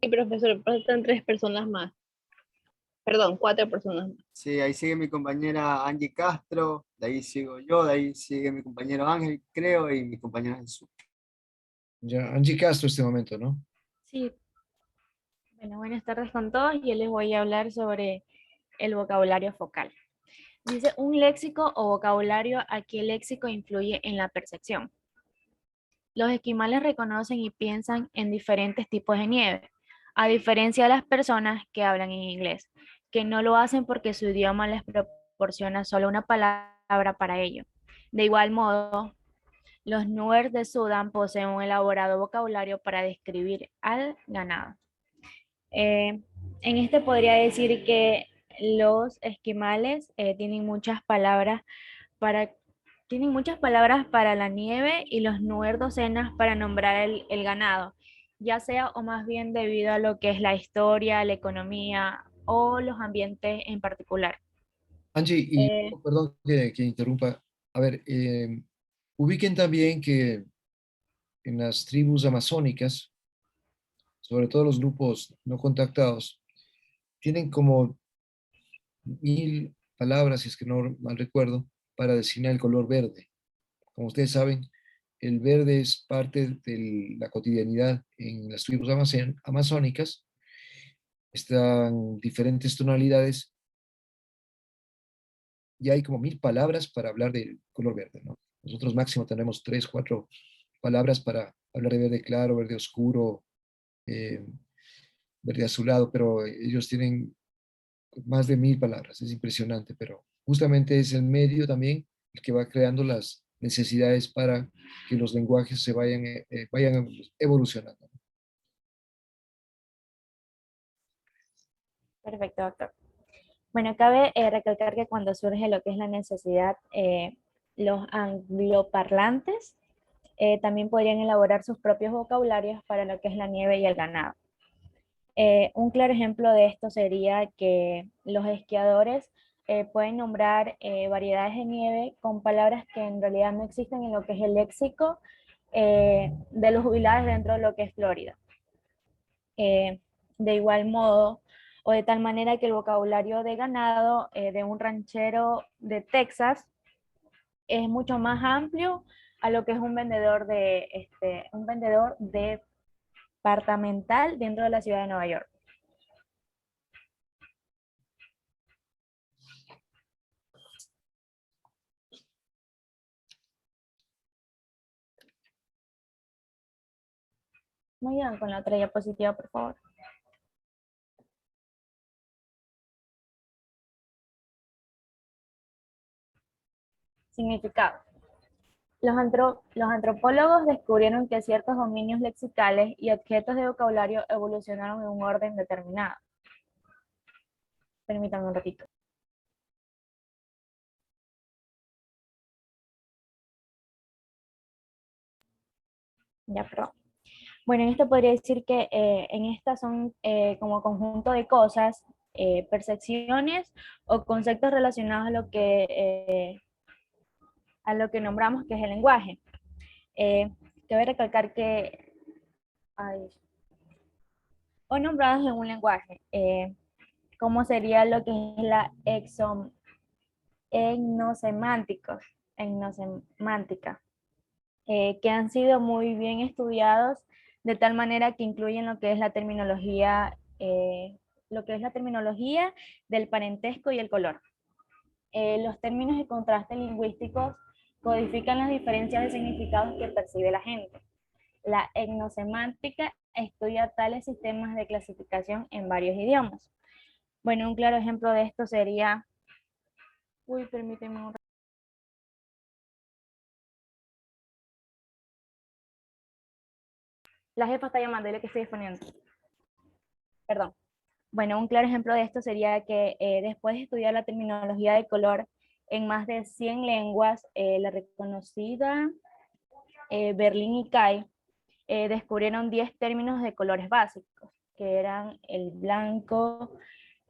Sí, profesor, faltan 3 personas más. Perdón, 4 personas más. Sí, ahí sigue mi compañera Angie Castro, de ahí sigo yo, de ahí sigue mi compañero Ángel, creo, y mi compañero Jesús. Ya, Angie Castro este momento, ¿no? Sí. Bueno, buenas tardes con todos. Yo les voy a hablar sobre el vocabulario focal. Dice un léxico o vocabulario, aquí el léxico influye en la percepción. Los esquimales reconocen y piensan en diferentes tipos de nieve, a diferencia de las personas que hablan en inglés, que no lo hacen porque su idioma les proporciona solo una palabra para ello. De igual modo, los Nuer de Sudán poseen un elaborado vocabulario para describir al ganado. Eh, en este podría decir que los esquimales para, tienen muchas palabras para la nieve y los Nuer docenas para nombrar el ganado, ya sea o más bien debido a lo que es la historia, la economía o los ambientes en particular. Angie, y Eh, perdón que interrumpa. A ver, ubiquen también que en las tribus amazónicas, sobre todo los grupos no contactados, tienen como 1000 palabras, si es que no mal recuerdo, para designar el color verde. Como ustedes saben, el verde es parte de la cotidianidad en las tribus amazónicas. Están diferentes tonalidades y hay como 1000 palabras para hablar del color verde, ¿no? Nosotros máximo tenemos 3, 4 palabras para hablar de verde claro, verde oscuro, eh, verde azulado, pero ellos tienen más de 1000 palabras. Es impresionante, pero justamente es el medio también el que va creando las necesidades para que los lenguajes se vayan evolucionando. Perfecto, doctor. Bueno, cabe recalcar que cuando surge lo que es la necesidad, los angloparlantes también podrían elaborar sus propios vocabularios para lo que es la nieve y el ganado. Un claro ejemplo de esto sería que los esquiadores pueden nombrar variedades de nieve con palabras que en realidad no existen en lo que es el léxico de los jubilados dentro de lo que es Florida. De igual modo, o de tal manera que el vocabulario de ganado de un ranchero de Texas es mucho más amplio a lo que es un vendedor departamental dentro de la ciudad de Nueva York. Muy bien, con la otra diapositiva, por favor. Significado. Los antropólogos descubrieron que ciertos dominios lexicales y objetos de vocabulario evolucionaron en un orden determinado. Permítanme un ratito. Ya, perdón. Bueno, en esto podría decir que en estas son como conjunto de cosas, percepciones o conceptos relacionados a lo que nombramos que es el lenguaje. Cabe recalcar que ay, o nombrados en un lenguaje, como sería lo que es la etnosemántica, que han sido muy bien estudiados de tal manera que incluyen lo que es la terminología del parentesco y el color. Los términos y contrastes lingüísticos codifican las diferencias de significados que percibe la gente. La etnosemántica estudia tales sistemas de clasificación en varios idiomas. Bueno, un claro ejemplo de esto sería... Uy, permíteme un... La jefa está llamando, dile que estoy exponiendo. Perdón. Bueno, un claro ejemplo de esto sería que después de estudiar la terminología de color en más de 100 lenguas, la reconocida Berlín y Kay descubrieron 10 términos de colores básicos, que eran el blanco,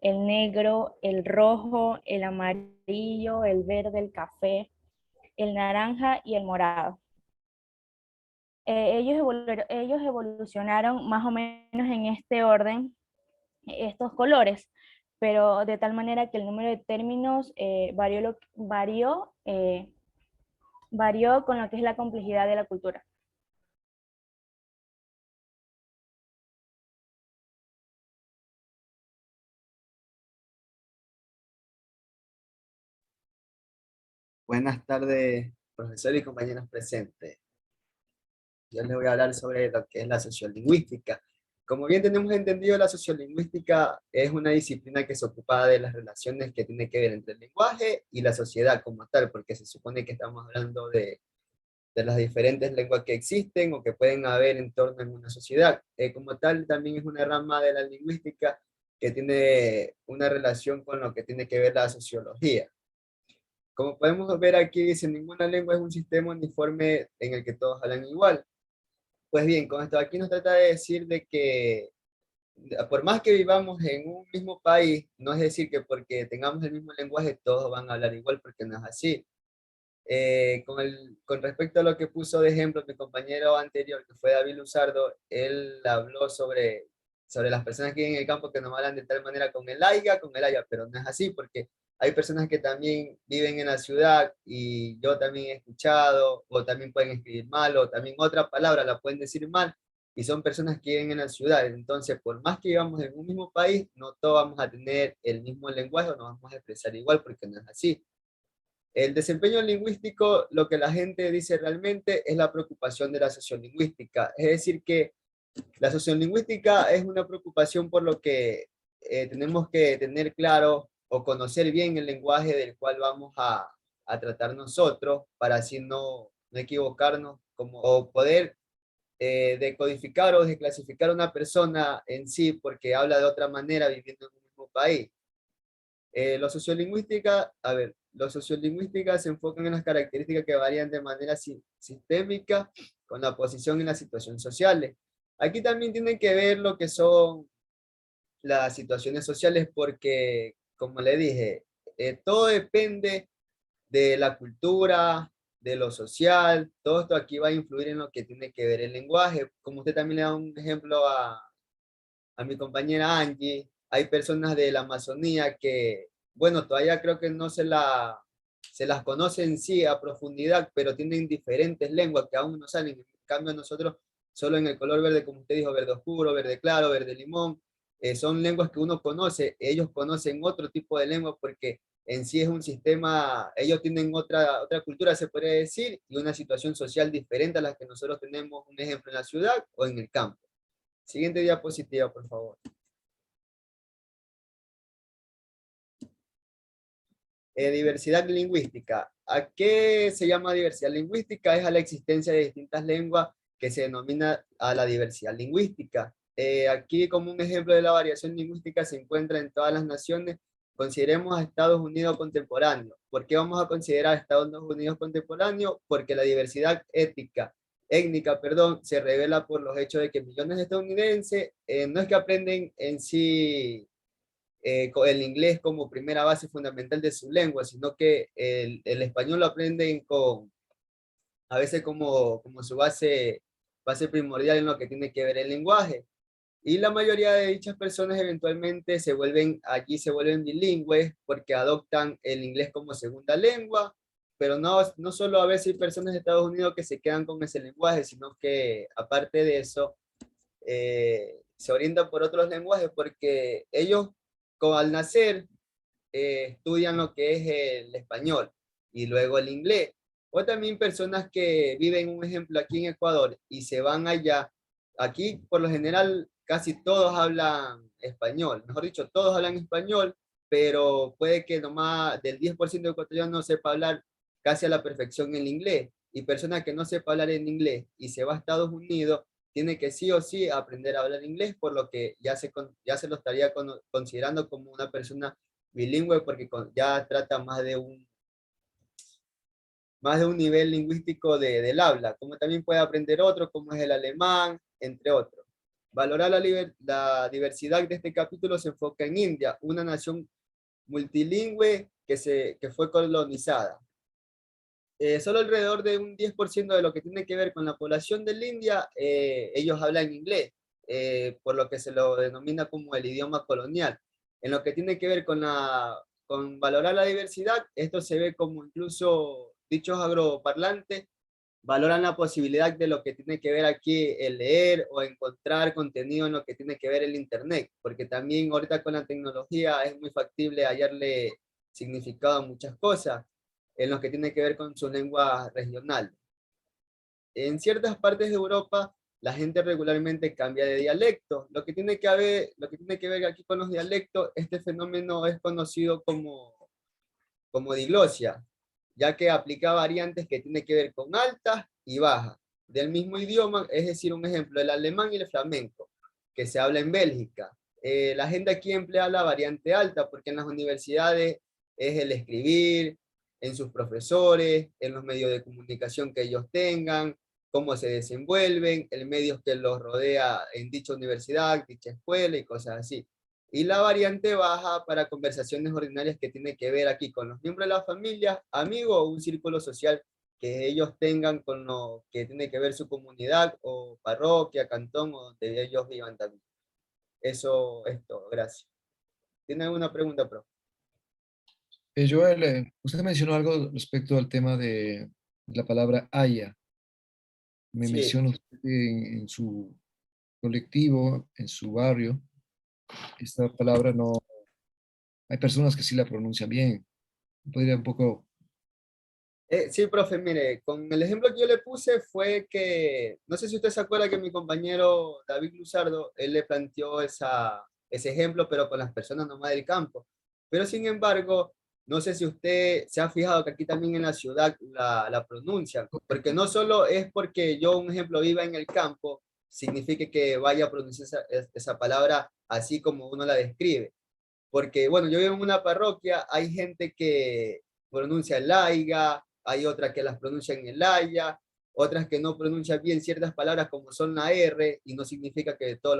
el negro, el rojo, el amarillo, el verde, el café, el naranja y el morado. Ellos evolucionaron más o menos en este orden estos colores, pero de tal manera que el número de términos varió con lo que es la complejidad de la cultura. Buenas tardes, profesor y compañeros presentes. Yo les voy a hablar sobre lo que es la sociolingüística. Como bien tenemos entendido, la sociolingüística es una disciplina que se ocupa de las relaciones que tiene que ver entre el lenguaje y la sociedad como tal, porque se supone que estamos hablando de las diferentes lenguas que existen o que pueden haber en torno a una sociedad. Como tal, también es una rama de la lingüística que tiene una relación con lo que tiene que ver la sociología. Como podemos ver aquí, dice, ninguna lengua es un sistema uniforme en el que todos hablan igual. Pues bien, con esto aquí nos trata de decir de que por más que vivamos en un mismo país, no es decir que porque tengamos el mismo lenguaje todos van a hablar igual, porque no es así. Con respecto a lo que puso de ejemplo mi compañero anterior, que fue David Luzardo, él habló sobre las personas que viven en el campo que nos hablan de tal manera con el aiga, pero no es así, porque hay personas que también viven en la ciudad y yo también he escuchado, o también pueden escribir mal, o también otra palabra la pueden decir mal, y son personas que viven en la ciudad. Entonces, por más que vivamos en un mismo país, no todos vamos a tener el mismo lenguaje o nos vamos a expresar igual, porque no es así. El desempeño lingüístico, lo que la gente dice realmente es la preocupación de la sociolingüística. Es decir, que la sociolingüística es una preocupación por lo que tenemos que tener claro o conocer bien el lenguaje del cual vamos a tratar nosotros, para así no equivocarnos, o poder decodificar o desclasificar a una persona en sí porque habla de otra manera viviendo en un mismo país. Los sociolingüísticas se enfocan en las características que varían de manera sistémica con la posición y las situaciones sociales. Aquí también tienen que ver lo que son las situaciones sociales porque, como le dije, todo depende de la cultura, de lo social, todo esto aquí va a influir en lo que tiene que ver el lenguaje. Como usted también le da un ejemplo a mi compañera Angie, hay personas de la Amazonía que, bueno, todavía creo que no se las conoce en sí a profundidad, pero tienen diferentes lenguas que aún no salen. En cambio nosotros, solo en el color verde, como usted dijo, verde oscuro, verde claro, verde limón, son lenguas que uno conoce. Ellos conocen otro tipo de lengua porque en sí es un sistema, ellos tienen otra cultura, se podría decir, y una situación social diferente a la que nosotros tenemos, un ejemplo, en la ciudad o en el campo. Siguiente diapositiva, por favor. Diversidad lingüística. ¿A qué se llama diversidad lingüística? Es a la existencia de distintas lenguas que se denomina a la diversidad lingüística. Aquí, como un ejemplo de la variación lingüística, se encuentra en todas las naciones. Consideremos a Estados Unidos contemporáneo. ¿Por qué vamos a considerar a Estados Unidos contemporáneo? Porque la diversidad étnica, se revela por los hechos de que millones de estadounidenses no es que aprenden en sí el inglés como primera base fundamental de su lengua, sino que el español lo aprenden a veces como su base primordial en lo que tiene que ver el lenguaje. Y la mayoría de dichas personas eventualmente se vuelven bilingües porque adoptan el inglés como segunda lengua, pero no solo a veces hay personas de Estados Unidos que se quedan con ese lenguaje, sino que aparte de eso, se orientan por otros lenguajes porque ellos al nacer estudian lo que es el español y luego el inglés. O también personas que viven, un ejemplo, aquí en Ecuador y se van allá. Aquí, por lo general, casi todos hablan español. Mejor dicho, todos hablan español, pero puede que nomás del 10% de ecuatorianos no sepa hablar casi a la perfección el inglés. Y personas que no sepa hablar en inglés y se va a Estados Unidos, tiene que sí o sí aprender a hablar inglés, por lo que ya se lo estaría considerando como una persona bilingüe, porque ya trata más de un nivel lingüístico del habla, como también puede aprender otro, como es el alemán, entre otros. Valorar la diversidad de este capítulo se enfoca en India, una nación multilingüe que fue colonizada. Solo alrededor de un 10% de lo que tiene que ver con la población de la India, ellos hablan inglés, por lo que se lo denomina como el idioma colonial. En lo que tiene que ver con valorar la diversidad, esto se ve como incluso dichos agroparlantes valoran la posibilidad de lo que tiene que ver aquí el leer o encontrar contenido en lo que tiene que ver el internet, porque también ahorita con la tecnología es muy factible hallarle significado a muchas cosas. en lo que tiene que ver con su lengua regional. En ciertas partes de Europa, la gente regularmente cambia de dialecto. Lo que tiene que ver aquí con los dialectos, este fenómeno es conocido como diglosia, ya que aplica variantes que tienen que ver con altas y bajas del mismo idioma, es decir, un ejemplo, el alemán y el flamenco, que se habla en Bélgica. La gente aquí emplea la variante alta porque en las universidades es el escribir, en sus profesores, en los medios de comunicación que ellos tengan, cómo se desenvuelven, el medio que los rodea en dicha universidad, dicha escuela y cosas así. Y la variante baja para conversaciones ordinarias que tiene que ver aquí con los miembros de la familia, amigos o un círculo social que ellos tengan con lo que tiene que ver su comunidad o parroquia, cantón o donde ellos vivan también. Eso es todo, gracias. ¿Tiene alguna pregunta, profe? Joel, usted mencionó algo respecto al tema de la palabra haya. Me Sí. menciona usted en su colectivo, en su barrio, esta palabra no, hay personas que sí la pronuncian bien. Podría un poco, Sí, profe, mire, con el ejemplo que yo le puse fue que, no sé si usted se acuerda que mi compañero David Luzardo, él le planteó ese ejemplo, pero con las personas nomás del campo. Pero sin embargo, no sé si usted se ha fijado que aquí también en la ciudad la pronuncian, porque no solo es porque yo, un ejemplo, viva en el campo, significa que vaya a pronunciar esa palabra así como uno la describe. Porque, bueno, yo vivo en una parroquia, hay gente que pronuncia el laiga, hay otras que las pronuncian el haya, otras que no pronuncian bien ciertas palabras como son la R, y no significa que todos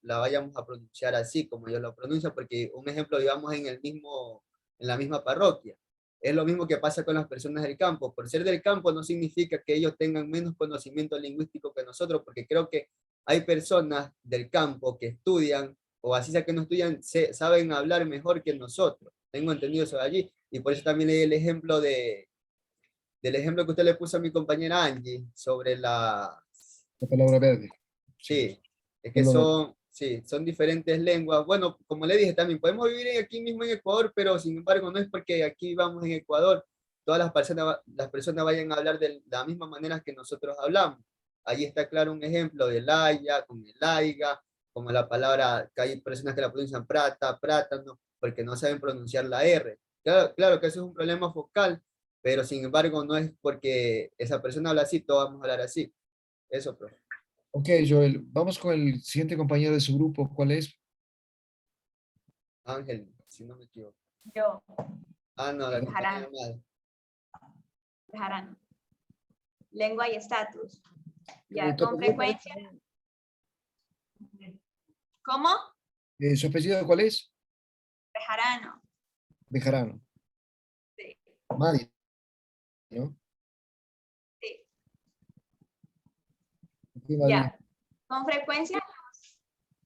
la vayamos a pronunciar así como ellos lo pronuncian, porque un ejemplo, digamos, en la misma parroquia. Es lo mismo que pasa con las personas del campo. Por ser del campo no significa que ellos tengan menos conocimiento lingüístico que nosotros, porque creo que hay personas del campo que estudian o así sea que no estudian, saben hablar mejor que nosotros. Tengo entendido eso de allí. Y por eso también leí el ejemplo del ejemplo que usted le puso a mi compañera Angie sobre la palabra verde. sí, es que Color verde. son diferentes lenguas. Bueno, como le dije también, podemos vivir aquí mismo en Ecuador, pero sin embargo no es porque aquí vivamos en Ecuador, todas las personas vayan a hablar de la misma manera que nosotros hablamos. Ahí está claro un ejemplo del haya, con el aiga, como la palabra, que hay personas que la pronuncian prata, plátano, porque no saben pronunciar la R. Claro, claro que eso es un problema focal, pero sin embargo no es porque esa persona habla así, todos vamos a hablar así. Eso, profe. Ok, Joel, vamos con el siguiente compañero de su grupo. ¿Cuál es? Ángel, si no me equivoco. Yo, Ah, no, la Bejarano. compañera mal. Bejarano. Lengua y estatus. Ya, ¿Tu con apellido cuál es? frecuencia. ¿Cómo? ¿Su apellido cuál es? Bejarano. Bejarano. Sí, Mari, ¿no? sí. Ok, Mari. Ya. Con frecuencia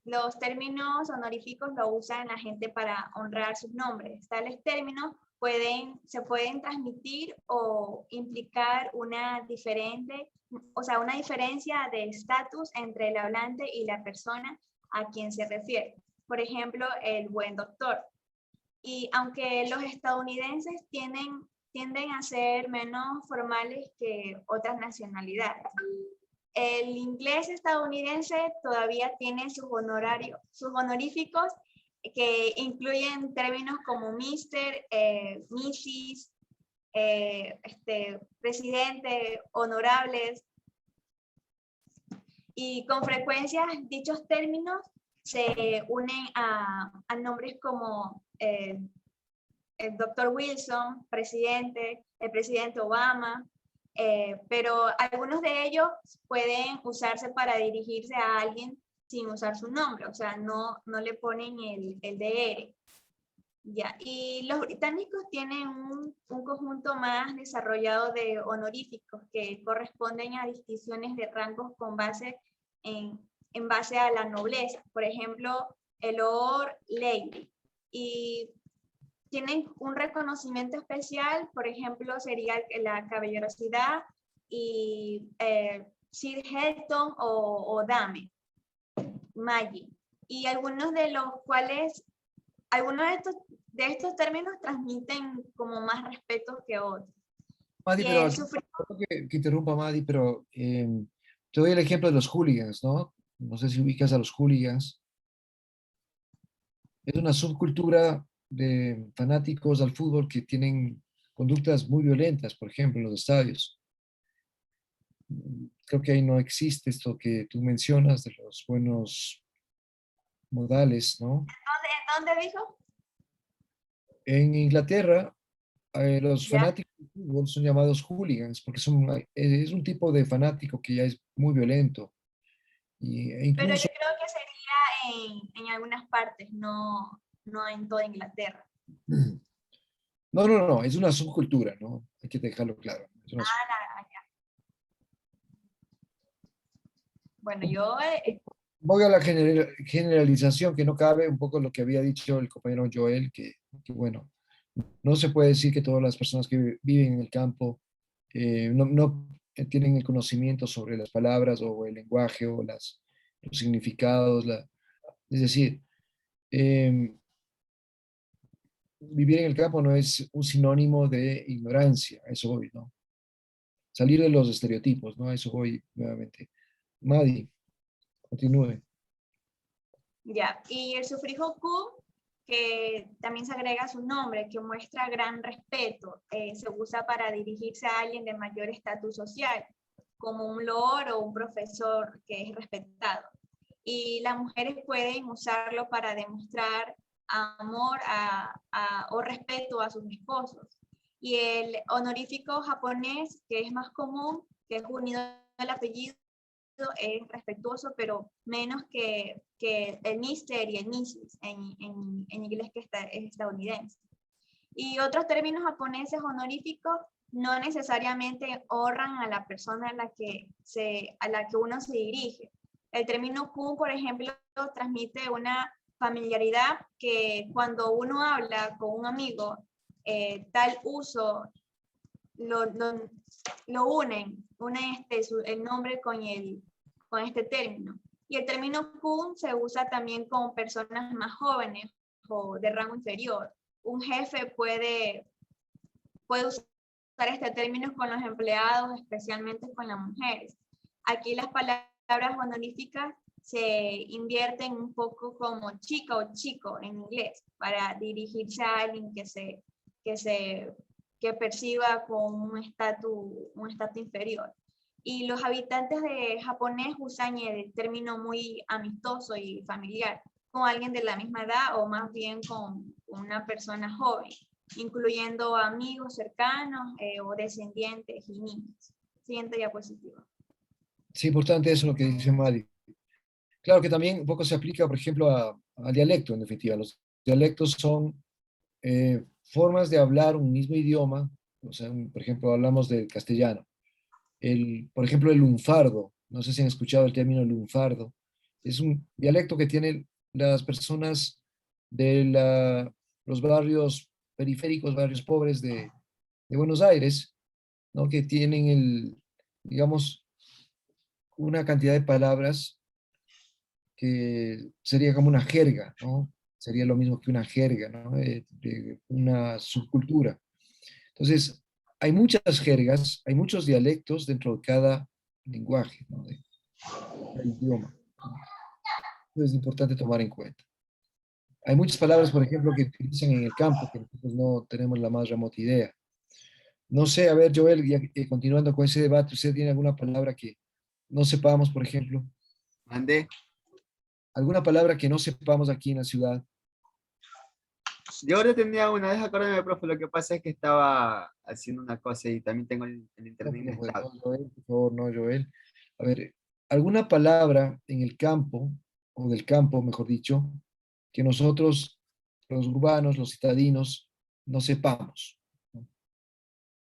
los términos honoríficos lo usan la gente para honrar sus nombres. Tales términos se pueden transmitir o implicar una diferencia de estatus entre el hablante y la persona a quien se refiere. Por ejemplo, el buen doctor. Y aunque los estadounidenses tienden a ser menos formales que otras nacionalidades, el inglés estadounidense todavía tiene sus honoríficos que incluyen términos como Mr., Mrs., presidente, honorables, y con frecuencia dichos términos se unen a nombres como el doctor Wilson, el presidente Obama, pero algunos de ellos pueden usarse para dirigirse a alguien sin usar su nombre, o sea, no le ponen el DR. Ya. Y los británicos tienen un conjunto más desarrollado de honoríficos que corresponden a distinciones de rangos con base en base a la nobleza. Por ejemplo, el Lord Lady. Y tienen un reconocimiento especial, por ejemplo, sería la caballerosidad y Sir Helton o Dame, Maggie. Y algunos de estos términos transmiten como más respeto que otros. Madi, Y pero el sufijo, perdón que interrumpa, Madi, pero te doy el ejemplo de los hooligans, ¿no? No sé si ubicas a los hooligans. Es una subcultura de fanáticos al fútbol que tienen conductas muy violentas, por ejemplo, en los estadios. Creo que ahí no existe esto que tú mencionas de los buenos modales, ¿no? ¿en dónde dijo? En Inglaterra, los Ya. fanáticos de fútbol son llamados hooligans porque es un tipo de fanático que ya es muy violento. E Pero incluso, yo creo que sería en algunas partes, no en toda Inglaterra. no, es una subcultura, ¿no? Hay que dejarlo claro. Es una Ya. Bueno, yo, voy a la generalización que no cabe, un poco lo que había dicho el compañero Joel, que bueno, no se puede decir que todas las personas que viven en el campo no tienen el conocimiento sobre las palabras o el lenguaje o los significados. Es decir, eh, vivir en el campo no es un sinónimo de ignorancia, a eso voy, ¿no? Salir de los estereotipos, ¿no? A eso voy nuevamente. Madi, continúe. ya. Y el sufijo Q, que también se agrega a su nombre, que muestra gran respeto, se usa para dirigirse a alguien de mayor estatus social, como un lord o un profesor que es respetado. Y las mujeres pueden usarlo para demostrar amor o respeto a sus esposos. Y el honorífico japonés, que es más común, que es unido al apellido, es respetuoso, pero menos que el Mister y el Mrs. en inglés que es estadounidense. Y otros términos japoneses honoríficos no necesariamente honran a la persona a la que uno se dirige. El término kun, por ejemplo, transmite una familiaridad que cuando uno habla con un amigo, tal uso lo une el nombre con este término. Y el término kun se usa también con personas más jóvenes o de rango inferior. Un jefe puede usar este término con los empleados, especialmente con las mujeres. Aquí las palabras honoríficas se invierten un poco como chica o chico en inglés para dirigirse a alguien que perciba con un estatus inferior. Y los habitantes de japonés usan el término muy amistoso y familiar, con alguien de la misma edad o más bien con una persona joven, incluyendo amigos cercanos o descendientes y niños. Siguiente diapositiva. Es importante eso lo que dice Madi. Claro que también un poco se aplica, por ejemplo, al dialecto, en definitiva. Los dialectos son formas de hablar un mismo idioma. O sea, por ejemplo, hablamos del castellano. Por ejemplo, el lunfardo. No sé si han escuchado el término lunfardo. Es un dialecto que tienen las personas de los barrios periféricos, barrios pobres de Buenos Aires, ¿no? Que tienen digamos, una cantidad de palabras que sería como una jerga, ¿no? Sería lo mismo que una jerga, ¿no? De una subcultura. Entonces, hay muchas jergas, hay muchos dialectos dentro de cada lenguaje, ¿no? De cada idioma. Entonces, es importante tomar en cuenta. Hay muchas palabras, por ejemplo, que utilizan en el campo que nosotros no tenemos la más remota idea. No sé, a ver, Joel, ya, continuando con ese debate, ¿usted tiene alguna palabra que no sepamos, por ejemplo? Mandé. ¿Alguna palabra que no sepamos aquí en la ciudad? Yo ahora tenía una, deja acordarme, profe, lo que pasa es que estaba haciendo una cosa y también tengo el No, internet profe, inestable. no, Joel, por favor, no, Joel. A ver, ¿alguna palabra en el campo, o del campo, mejor dicho, que nosotros, los urbanos, los citadinos, no sepamos?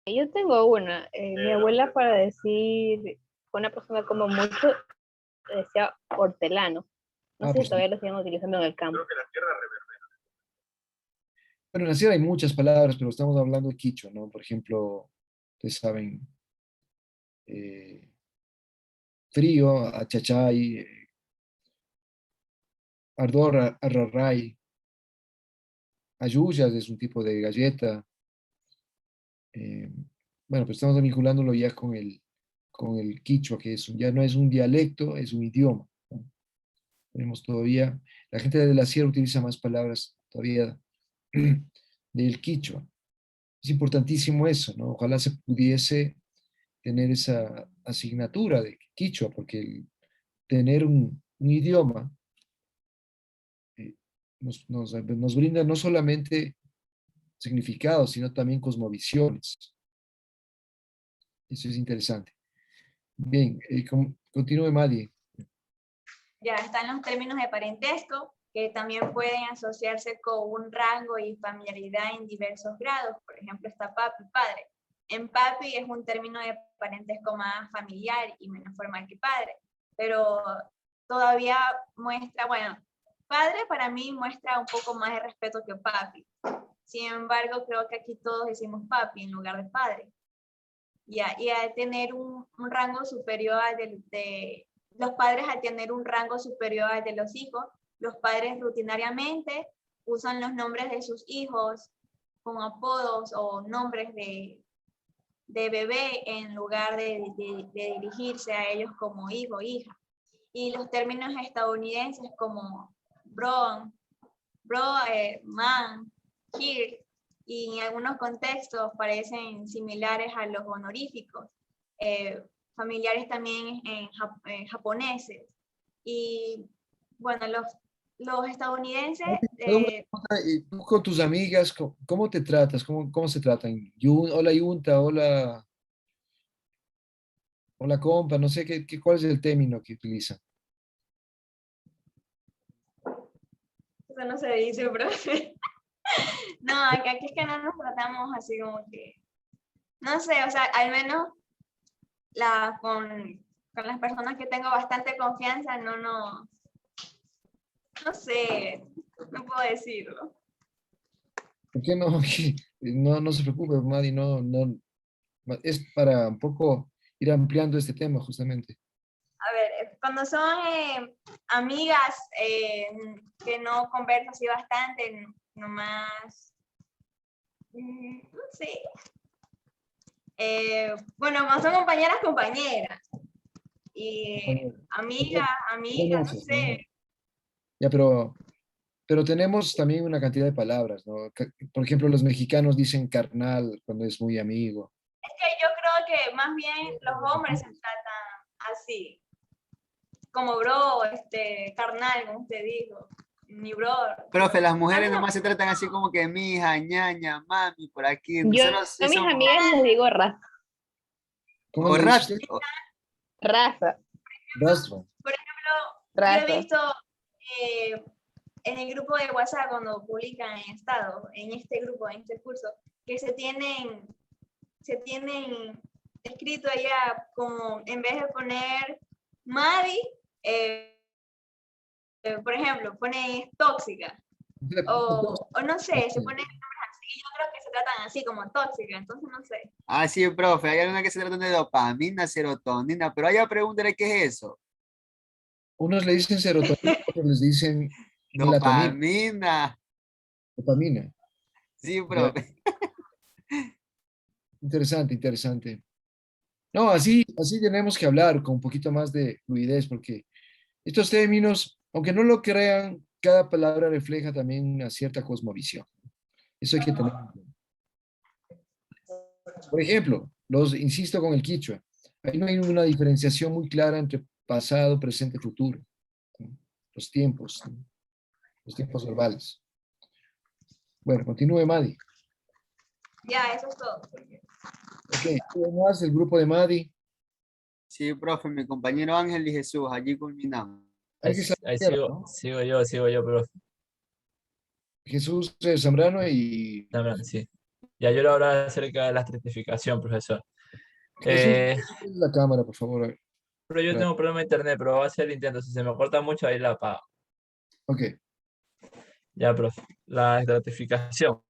Yo tengo una. Mi abuela para decir, una persona como mucho, decía hortelano. No Ah, sé si pues, todavía lo siguen utilizando en el campo. bueno, en la sierra hay muchas palabras, pero estamos hablando de quichua, ¿no? Por ejemplo, ustedes saben, eh, frío, achachay, ardor, arrarray, ayuyas es un tipo de galleta. eh, bueno, pues estamos vinculándolo ya con el quichua, que ya no es un dialecto, es un idioma, ¿no? Tenemos todavía, la gente de la sierra utiliza más palabras todavía del quichua. Es importantísimo eso, ¿no? Ojalá se pudiese tener esa asignatura de quichua, porque tener un idioma nos brinda no solamente significados, sino también cosmovisiones. Eso es interesante. Bien, continúe, Madi. Ya están los términos de parentesco, que también pueden asociarse con un rango y familiaridad en diversos grados. Por ejemplo, está papi, padre. En papi es un término de parentesco más familiar y menos formal que padre, pero todavía muestra, bueno, padre para mí muestra un poco más de respeto que papi. Sin embargo, creo que aquí todos decimos papi en lugar de padre. Y al tener un rango superior al de los padres, al tener un rango superior al de los hijos, los padres rutinariamente usan los nombres de sus hijos con apodos o nombres de bebé en lugar de dirigirse a ellos como hijo o hija. Y los términos estadounidenses como bro, man, here, y en algunos contextos parecen similares a los honoríficos, familiares también en japoneses. Y bueno, los estadounidenses... ¿Y tú con tus amigas, cómo te tratas? ¿Cómo se tratan? Hola, Yunta, hola, hola, compa, no sé cuál es el término que utilizan. Eso no se dice, profe. No, aquí es que no nos tratamos así como que, no sé, o sea, al menos con las personas que tengo bastante confianza, no sé, no puedo decirlo. ¿Por qué no? No se preocupe, Madi, es para un poco ir ampliando este tema, justamente. A ver, cuando son amigas que no converso así bastante, nomás, no sé. Bueno, cuando son compañeras. Y amiga, no sé. Ya, pero tenemos también una cantidad de palabras, ¿no? Por ejemplo, los mexicanos dicen carnal cuando es muy amigo. Es que yo creo que más bien los hombres se tratan así. Como bro, carnal, como usted dijo. Mi bro. Profe, las mujeres nomás se tratan así como que mija, ñaña, mami, por aquí. Yo a mis amigas les digo raza. ¿Cómo O le ras- dice? Raza. Rastro. Por ejemplo, Raza. yo he visto en el grupo de WhatsApp cuando publican en estado, en este grupo, en este curso, que se tienen escrito allá como, en vez de poner Madi, por ejemplo, pone tóxica. O no sé, se pone nombres así. Yo creo que se tratan así como tóxica, entonces no sé. Ah, sí, profe, hay algunas que se tratan de dopamina, serotonina, pero allá pregúntale qué es eso. Unos le dicen serotonina, otros les dicen melatonina, Dopamina. dopamina. Sí, Ya, profe. interesante. No, así tenemos que hablar con un poquito más de fluidez, porque estos términos, aunque no lo crean, cada palabra refleja también una cierta cosmovisión. Eso hay que tener en cuenta. Por ejemplo, insisto con el quichua, ahí no hay una diferenciación muy clara entre pasado, presente, futuro, ¿no? Los tiempos, ¿no? Los tiempos verbales. Bueno, continúe, Madi. Ya, eso es todo. Ok, ¿cómo más el grupo de Madi? Sí, profe, mi compañero Ángel y Jesús, allí culminamos. Hay que Ahí saber, ¿no? sigo yo, profe. Jesús Zambrano y También, sí. Ya yo le voy a hablar acerca de la estratificación, profesor. Jesús, Eh, la cámara, por favor. pero yo tengo un problema de internet, pero voy a hacer el intento. Si se me corta mucho, ahí la apago. Ok. Ya, profe. La estratificación.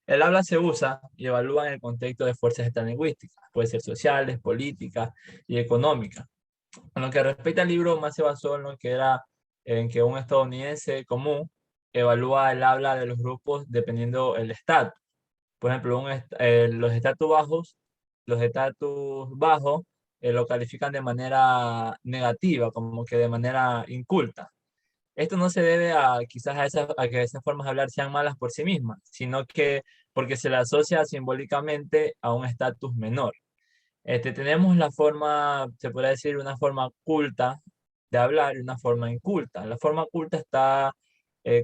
El habla se usa y evalúa en el contexto de fuerzas lingüísticas. Puede ser sociales, políticas y económicas. En lo que respecta al libro, más se basó en lo que era en que un estadounidense común evalúa el habla de los grupos dependiendo el estatus. Por ejemplo, los estatus bajos los de estatus bajo lo califican de manera negativa, como que de manera inculta. Esto no se debe a quizás a que esas formas de hablar sean malas por sí mismas, sino que porque se le asocia simbólicamente a un estatus menor. Tenemos la forma, se podría decir, una forma culta de hablar y una forma inculta. La forma culta está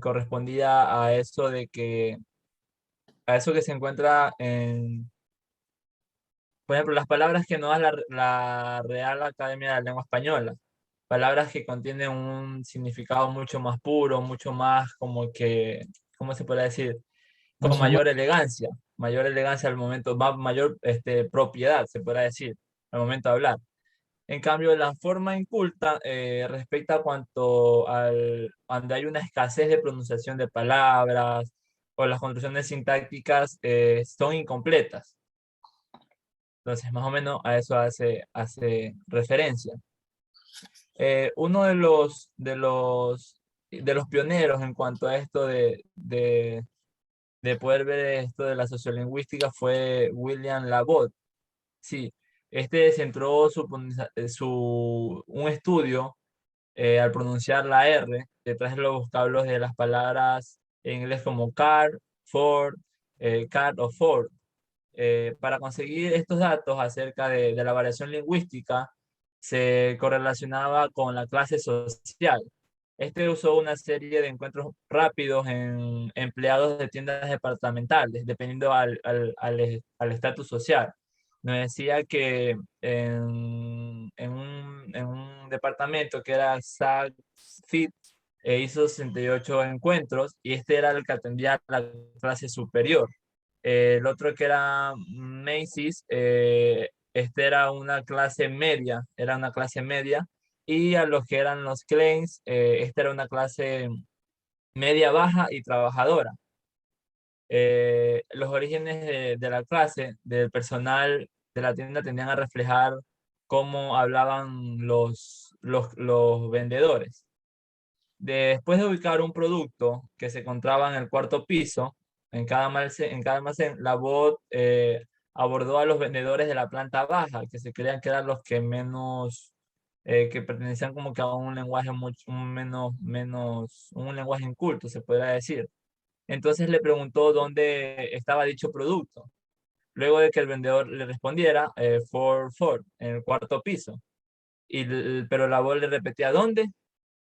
correspondida a eso a eso que se encuentra en, por ejemplo, las palabras que nos da la Real Academia de la Lengua Española. Palabras que contienen un significado mucho más puro, mucho más como que, ¿cómo se puede decir? Con mayor elegancia al momento, mayor propiedad, se podrá decir, al momento de hablar. En cambio, la forma inculta respecta a cuando hay una escasez de pronunciación de palabras o las construcciones sintácticas son incompletas. Entonces, más o menos a eso hace referencia. Uno de los pioneros en cuanto a esto de poder ver esto de la sociolingüística fue William Labov. Sí, centró un estudio al pronunciar la R detrás de los vocablos de las palabras en inglés como car, Ford, cat o Ford. Para conseguir estos datos acerca de la variación lingüística, se correlacionaba con la clase social. Usó una serie de encuentros rápidos en empleados de tiendas departamentales, dependiendo al estatus social. Nos decía que en un departamento que era Saks Fit, hizo 68 encuentros y era el que atendía a la clase superior. El otro que era Macy's, era una clase media, y a los que eran los Kleins, esta era una clase media baja y trabajadora. Los orígenes de la clase, del personal de la tienda, tendían a reflejar cómo hablaban los vendedores. Después de ubicar un producto que se encontraba en el cuarto piso, en cada almacén, la voz abordó a los vendedores de la planta baja, que se creían que eran los que menos, que pertenecían como que a un lenguaje un lenguaje inculto, se podría decir. Entonces le preguntó dónde estaba dicho producto. Luego de que el vendedor le respondiera, Ford, en el cuarto piso. Pero la voz le repetía, ¿dónde?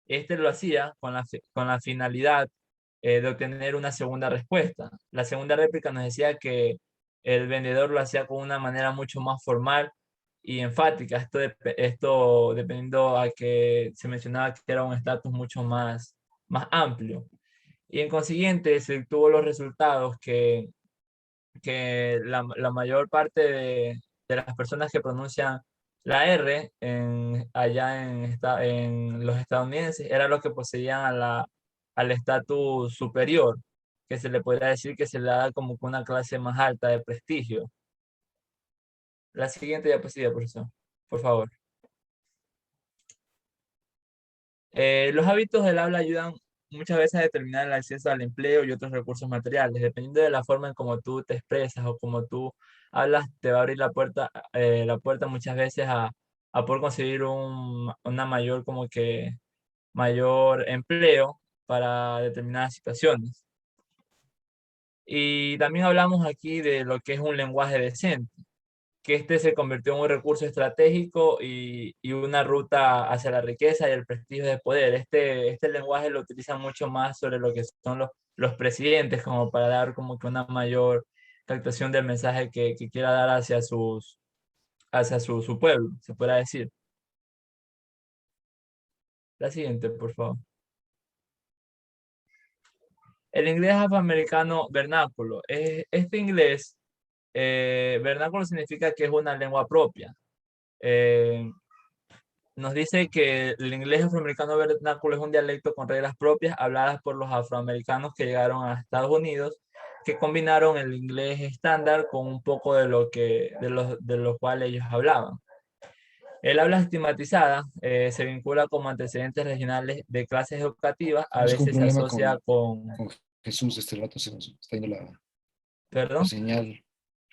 Lo hacía con la finalidad de obtener una segunda respuesta. La segunda réplica nos decía que el vendedor lo hacía con una manera mucho más formal y enfática. Esto dependiendo a que se mencionaba que era un estatus mucho más amplio. Y en consiguiente se obtuvo los resultados que la mayor parte de las personas que pronuncian la R allá en los estadounidenses era los que poseían al estatus superior, que se le podría decir que se le da como que una clase más alta de prestigio. La siguiente diapositiva, profesor, por favor. Los hábitos del habla ayudan muchas veces a determinar el acceso al empleo y otros recursos materiales. Dependiendo de la forma en cómo tú te expresas o cómo tú hablas, te va a abrir la puerta muchas veces a poder conseguir una mayor empleo para determinadas situaciones. Y también hablamos aquí de lo que es un lenguaje decente, que se convirtió en un recurso estratégico y una ruta hacia la riqueza y el prestigio de poder. Este lenguaje lo utilizan mucho más sobre lo que son los presidentes, como para dar como que una mayor captación del mensaje que quiera dar hacia su pueblo, se podrá decir. La siguiente, por favor. El inglés afroamericano vernáculo. Este inglés vernáculo significa que es una lengua propia. Nos dice que el inglés afroamericano vernáculo es un dialecto con reglas propias habladas por los afroamericanos que llegaron a Estados Unidos, que combinaron el inglés estándar con un poco de lo cual ellos hablaban. El habla estigmatizada se vincula como antecedentes regionales de clases educativas, a veces se asocia con Jesús, este rato se nos está yendo la ¿Perdón? señal.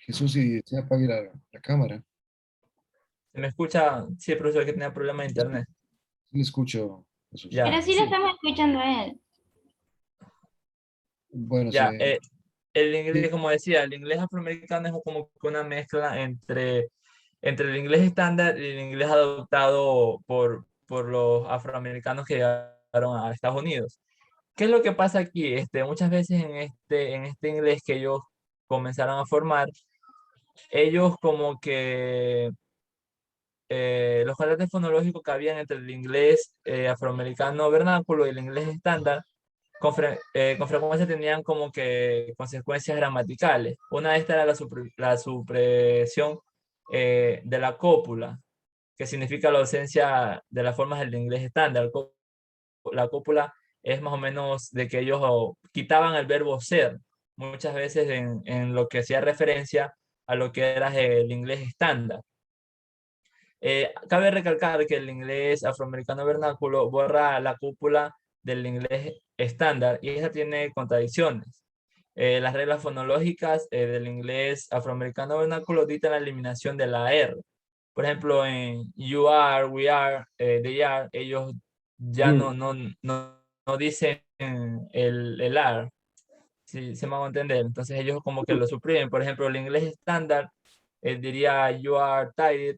Jesús, si se apague la cámara. ¿Se me escucha? Sí, profesor, que tenía problemas de internet. Sí le escucho, Jesús. Ya, Pero sí le estamos escuchando a él. Bueno, ya. El sí, inglés, como decía, el inglés afroamericano es como que una mezcla entre el inglés estándar y el inglés adoptado por los afroamericanos que llegaron a Estados Unidos. ¿Qué es lo que pasa aquí? Muchas veces en este inglés que ellos comenzaron a formar, ellos como que los contrastes fonológicos que habían entre el inglés afroamericano vernáculo y el inglés estándar con frecuencia tenían como que consecuencias gramaticales. Una de estas era la supresión de la cópula, que significa la ausencia de las formas del inglés estándar. La cópula es más o menos de que ellos quitaban el verbo ser, muchas veces en lo que hacía referencia a lo que era el inglés estándar. Cabe recalcar que el inglés afroamericano vernáculo borra la cúpula del inglés estándar y esa tiene contradicciones. Las reglas fonológicas del inglés afroamericano vernáculo dictan la eliminación de la R. Por ejemplo, en you are, we are, they are, ellos ya you. no dicen el are, si se me va a entender. Entonces ellos como que lo suprimen. Por ejemplo, el inglés estándar diría you are tired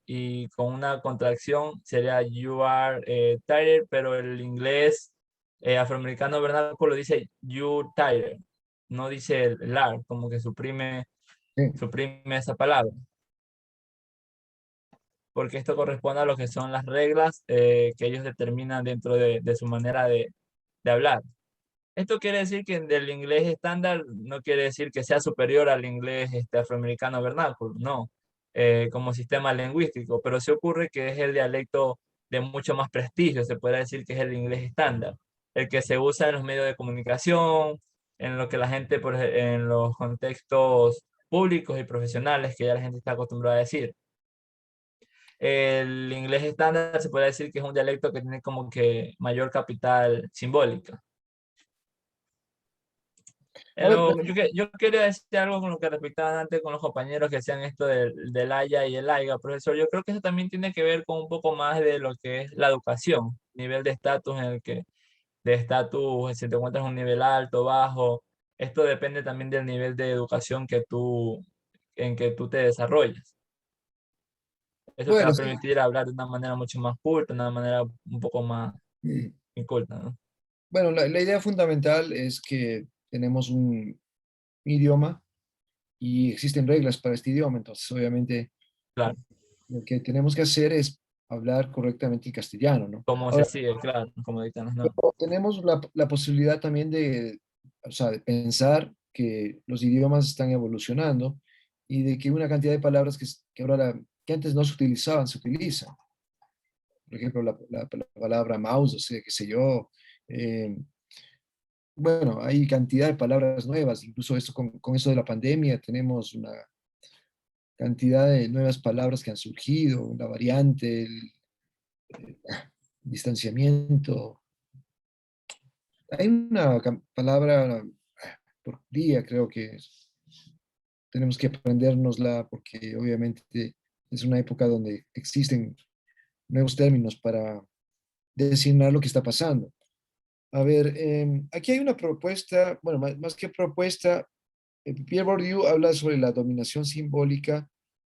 y con una contracción sería you are tired, pero el inglés afroamericano vernáculo dice you tired, no dice el are, como que suprime Sí. esa palabra. Porque esto corresponde a lo que son las reglas que ellos determinan dentro de su manera de hablar. Esto quiere decir que del inglés estándar no quiere decir que sea superior al inglés afroamericano vernáculo, no, como sistema lingüístico, pero sí ocurre que es el dialecto de mucho más prestigio, se puede decir que es el inglés estándar, el que se usa en los medios de comunicación, en lo que la gente, en los contextos públicos y profesionales que ya la gente está acostumbrada a decir. El inglés estándar se puede decir que es un dialecto que tiene como que mayor capital simbólica. A ver, Yo quería decir algo con lo que respectaban antes con los compañeros que hacían esto del AYA y el AIGA, profesor. Yo creo que eso también tiene que ver con un poco más de lo que es la educación, nivel de estatus en el que, si te encuentras en un nivel alto, bajo. Esto depende también del nivel de educación en que tú te desarrollas. Eso te va bueno, a sí. permitir hablar de una manera mucho más culta, de una manera un poco más inculta, ¿no? Bueno, la idea fundamental es que tenemos un idioma y existen reglas para este idioma, entonces obviamente Claro, lo que tenemos que hacer es hablar correctamente el castellano, ¿no? cómo se Ahora, sigue, claro, como dictan las normas. tenemos la posibilidad también de, o sea, de pensar que los idiomas están evolucionando y de que una cantidad de palabras que ahora, que antes no se utilizaban, se utilizan. Por ejemplo, la palabra mouse, o sea, qué sé yo. eh, bueno, hay cantidad de palabras nuevas, incluso esto con eso de la pandemia tenemos una cantidad de nuevas palabras que han surgido, la variante, el distanciamiento. Hay una palabra por día, creo que tenemos que aprendérnosla porque obviamente es una época donde existen nuevos términos para designar lo que está pasando. A ver, aquí hay una propuesta, bueno, más que propuesta, Pierre Bourdieu habla sobre la dominación simbólica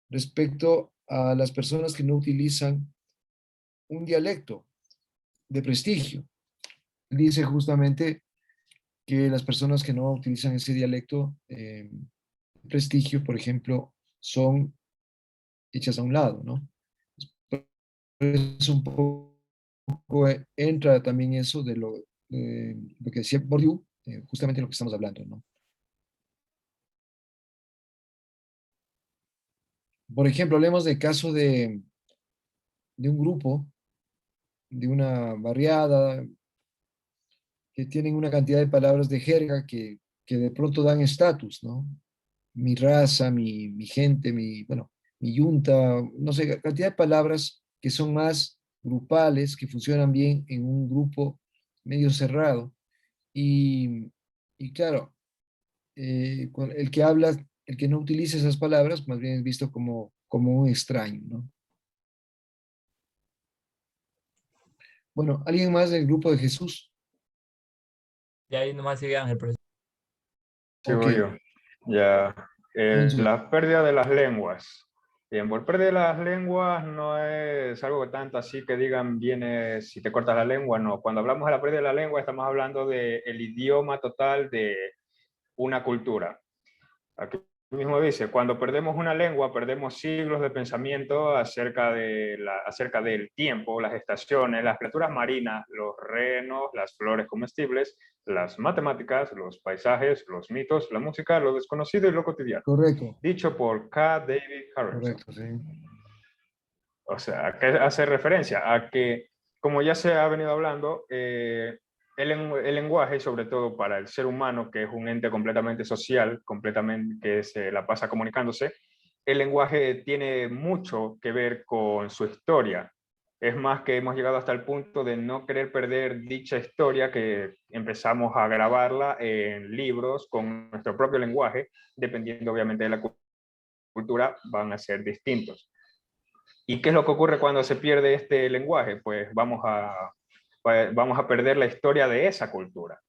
respecto a las personas que no utilizan un dialecto de prestigio. Dice justamente que las personas que no utilizan ese dialecto de prestigio, por ejemplo, son hechas a un lado, ¿no? Es un poco, entra también eso de lo que decía Bourdieu, justamente lo que estamos hablando, ¿no? Por ejemplo, hablemos del caso de un grupo, de una barriada, que tienen una cantidad de palabras de jerga que de pronto dan estatus, ¿no? Mi raza, mi gente, bueno, mi yunta, no sé, cantidad de palabras que son más grupales, que funcionan bien en un grupo medio cerrado. Y claro, el que habla el que no utilice esas palabras más bien es visto como un extraño, ¿no? Bueno, ¿alguien más del grupo de Jesús? Y ahí nomás sigue Ángel, profesor. Sigo Ok. yo. Ya. Comienzo. La pérdida de las lenguas. Bien, por pérdida de las lenguas no es algo tanto así que digan viene si te cortas la lengua, no. Cuando hablamos de la pérdida de la lengua estamos hablando del idioma total de una cultura. Aquí mismo dice, cuando perdemos una lengua, perdemos siglos de pensamiento acerca del tiempo, las estaciones, las criaturas marinas, los renos, las flores comestibles, las matemáticas, los paisajes, los mitos, la música, lo desconocido y lo cotidiano. Correcto, Dicho por K. David Harrison. correcto, sí. O sea, ¿a qué hace referencia? A que, como ya se ha venido hablando, el lenguaje, sobre todo para el ser humano, que es un ente completamente social, completamente que se la pasa comunicándose, el lenguaje tiene mucho que ver con su historia. Es más que hemos llegado hasta el punto de no querer perder dicha historia, que empezamos a grabarla en libros con nuestro propio lenguaje, dependiendo obviamente de la cultura, van a ser distintos. ¿Y qué es lo que ocurre cuando se pierde este lenguaje? Pues vamos a perder la historia de esa cultura.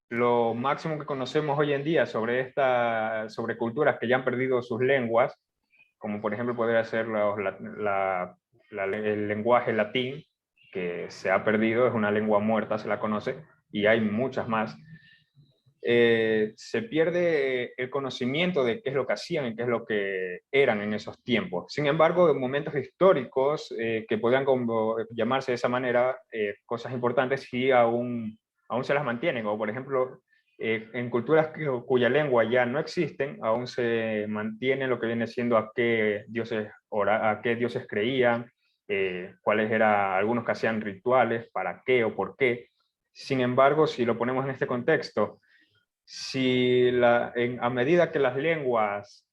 Lo máximo que conocemos hoy en día sobre culturas que ya han perdido sus lenguas, como por ejemplo podría ser el lenguaje latín, que se ha perdido, es una lengua muerta, se la conoce, y hay muchas más. Se pierde el conocimiento de qué es lo que hacían y qué es lo que eran en esos tiempos. Sin embargo, en momentos históricos que podrían llamarse de esa manera, cosas importantes sí aún se las mantienen, o por ejemplo, en culturas cuya lengua ya no existen, aún se mantiene lo que viene siendo a qué dioses creían, cuáles eran algunos que hacían rituales, para qué o por qué. Sin embargo, si lo ponemos en este contexto, si a medida que las lenguas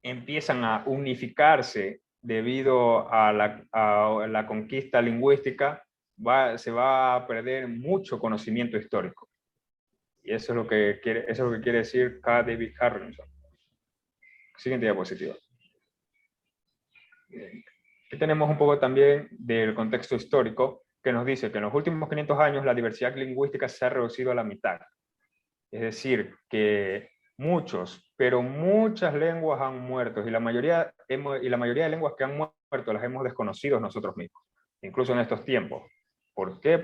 empiezan a unificarse debido a la conquista lingüística, se va a perder mucho conocimiento histórico. Y eso es lo que quiere decir K. David Harrison. Siguiente diapositiva. Aquí tenemos un poco también del contexto histórico, que nos dice que en los últimos 500 años la diversidad lingüística se ha reducido a la mitad. Es decir, que pero muchas lenguas han muerto, y la mayoría de lenguas que han muerto las hemos desconocido nosotros mismos, incluso en estos tiempos. ¿Por qué?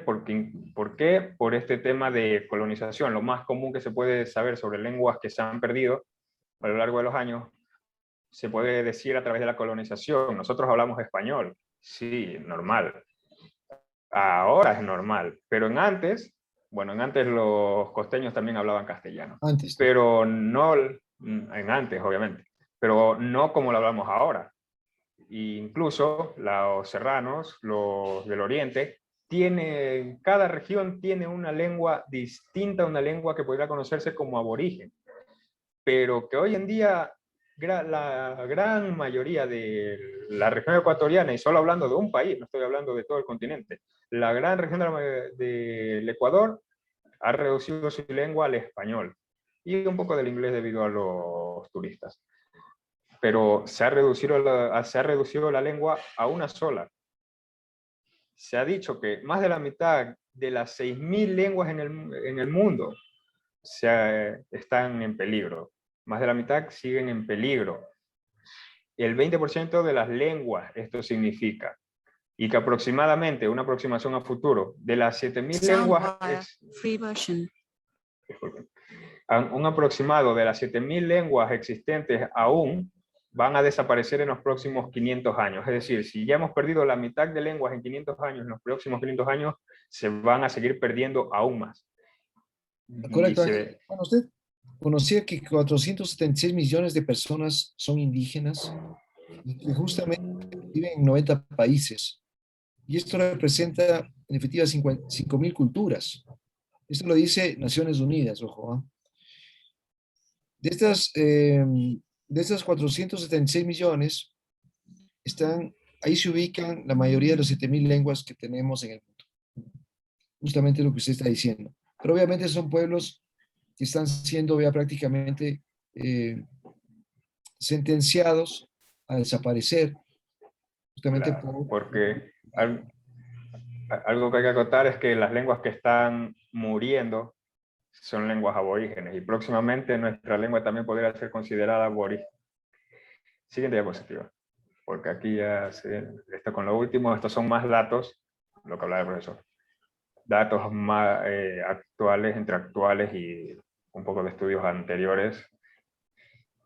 Por este tema de colonización. Lo más común que se puede saber sobre lenguas que se han perdido a lo largo de los años se puede decir a través de la colonización. Nosotros hablamos español, sí, normal. Ahora es normal, pero en antes los costeños también hablaban castellano. Antes. Pero no, antes obviamente, pero no como lo hablamos ahora. Incluso los serranos, los del oriente, cada región tiene una lengua distinta, una lengua que podría conocerse como aborigen, pero que hoy en día la gran mayoría de la región ecuatoriana, y solo hablando de un país, no estoy hablando de todo el continente, la gran región del Ecuador ha reducido su lengua al español y un poco del inglés debido a los turistas. Pero se ha reducido la lengua a una sola. Se ha dicho que más de la mitad de las 6.000 lenguas en el mundo están en peligro. Más de la mitad siguen en peligro. El 20% de las lenguas, esto significa, y que aproximadamente, una aproximación a futuro, de las 7.000 lenguas, un aproximado de las 7.000 lenguas existentes aún van a desaparecer en los próximos 500 años. Es decir, si ya hemos perdido la mitad de lenguas en 500 años, en los próximos 500 años se van a seguir perdiendo aún más. Correcto. Bueno, usted conocía que 476 millones de personas son indígenas y que justamente viven en 90 países. Y esto representa, en definitiva, 5.000 culturas. Esto lo dice Naciones Unidas, ojo. ¿eh? De estas 476 millones, ahí se ubican la mayoría de las 7.000 lenguas que tenemos en el mundo. Justamente lo que usted está diciendo. Pero obviamente son pueblos que están siendo ya prácticamente sentenciados a desaparecer, justamente Claro, porque algo que hay que acotar es que las lenguas que están muriendo son lenguas aborígenes, y próximamente nuestra lengua también podría ser considerada aborigen. Siguiente diapositiva, porque aquí ya esto con lo último, estos son más datos, lo que hablaba el profesor. Datos más actuales, entre actuales y un poco de estudios anteriores,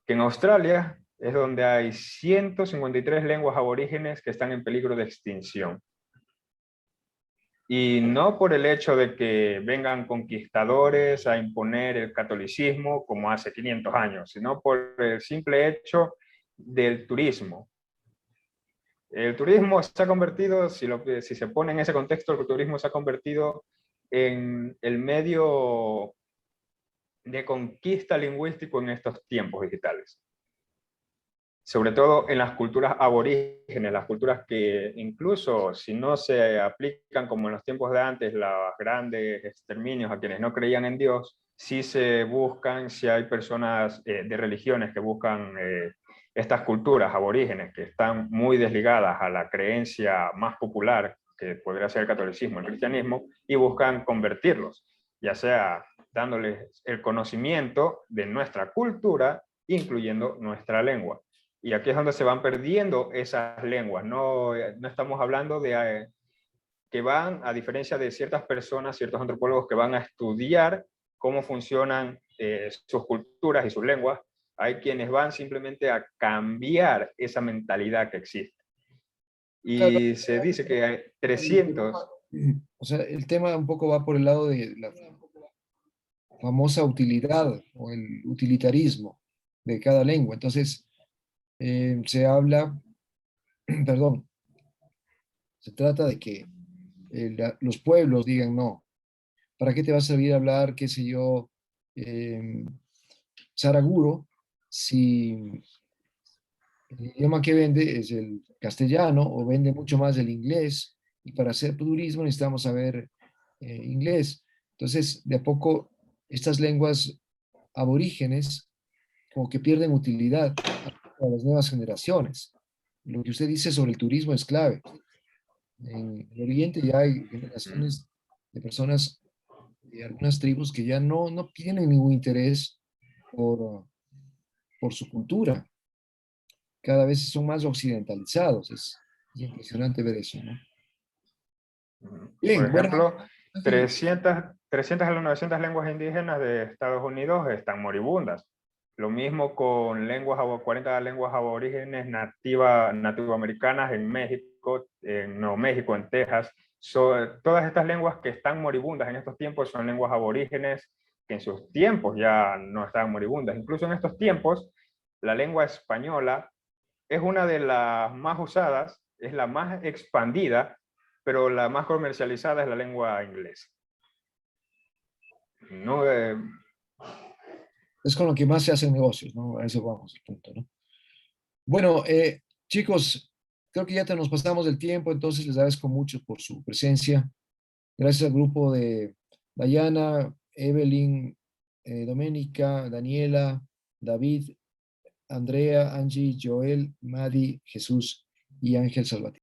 que en Australia es donde hay 153 lenguas aborígenes que están en peligro de extinción. Y no por el hecho de que vengan conquistadores a imponer el catolicismo como hace 500 años, sino por el simple hecho del turismo. El turismo se ha convertido, si se pone en ese contexto, el turismo se ha convertido en el medio de conquista lingüístico en estos tiempos digitales. Sobre todo en las culturas aborígenes, las culturas que incluso si no se aplican como en los tiempos de antes, los grandes exterminios a quienes no creían en Dios, sí se buscan, si hay personas de religiones que buscan estas culturas aborígenes que están muy desligadas a la creencia más popular, que podría ser el catolicismo, el cristianismo, y buscan convertirlos, ya sea dándoles el conocimiento de nuestra cultura, incluyendo nuestra lengua. Y aquí es donde se van perdiendo esas lenguas. No estamos hablando de que van, a diferencia de ciertas personas, ciertos antropólogos que van a estudiar cómo funcionan sus culturas y sus lenguas, hay quienes van simplemente a cambiar esa mentalidad que existe. Y claro, se dice que hay 300... O sea, el tema un poco va por el lado de la famosa utilidad o el utilitarismo de cada lengua. Entonces, se habla, perdón, se trata de que los pueblos digan, no, ¿para qué te va a servir hablar, qué sé yo, Saraguro, si el idioma que vende es el castellano o vende mucho más el inglés, y para hacer turismo necesitamos saber inglés? Entonces, de a poco, estas lenguas aborígenes como que pierden utilidad a las nuevas generaciones. Lo que usted dice sobre el turismo es clave. En el Oriente ya hay generaciones de personas de algunas tribus que ya no tienen ningún interés por su cultura. Cada vez son más occidentalizados. Es impresionante ver eso, ¿no? Bien, Por ejemplo, bueno. 300 a las 900 lenguas indígenas de Estados Unidos están moribundas. Lo mismo con 40 lenguas aborígenes nativoamericanas en México, en Nuevo México, en Texas. Todas estas lenguas que están moribundas en estos tiempos son lenguas aborígenes que en sus tiempos ya no estaban moribundas. Incluso en estos tiempos, la lengua española es una de las más usadas, es la más expandida, pero la más comercializada es la lengua inglesa. No, Es con lo que más se hacen negocios, ¿no? A eso vamos, el punto, ¿no? Bueno, chicos, creo que ya nos pasamos del tiempo, entonces les agradezco mucho por su presencia. Gracias al grupo de Dayana, Evelyn, Doménica, Daniela, David, Andrea, Angie, Joel, Madi, Jesús y Ángel Salvatierra.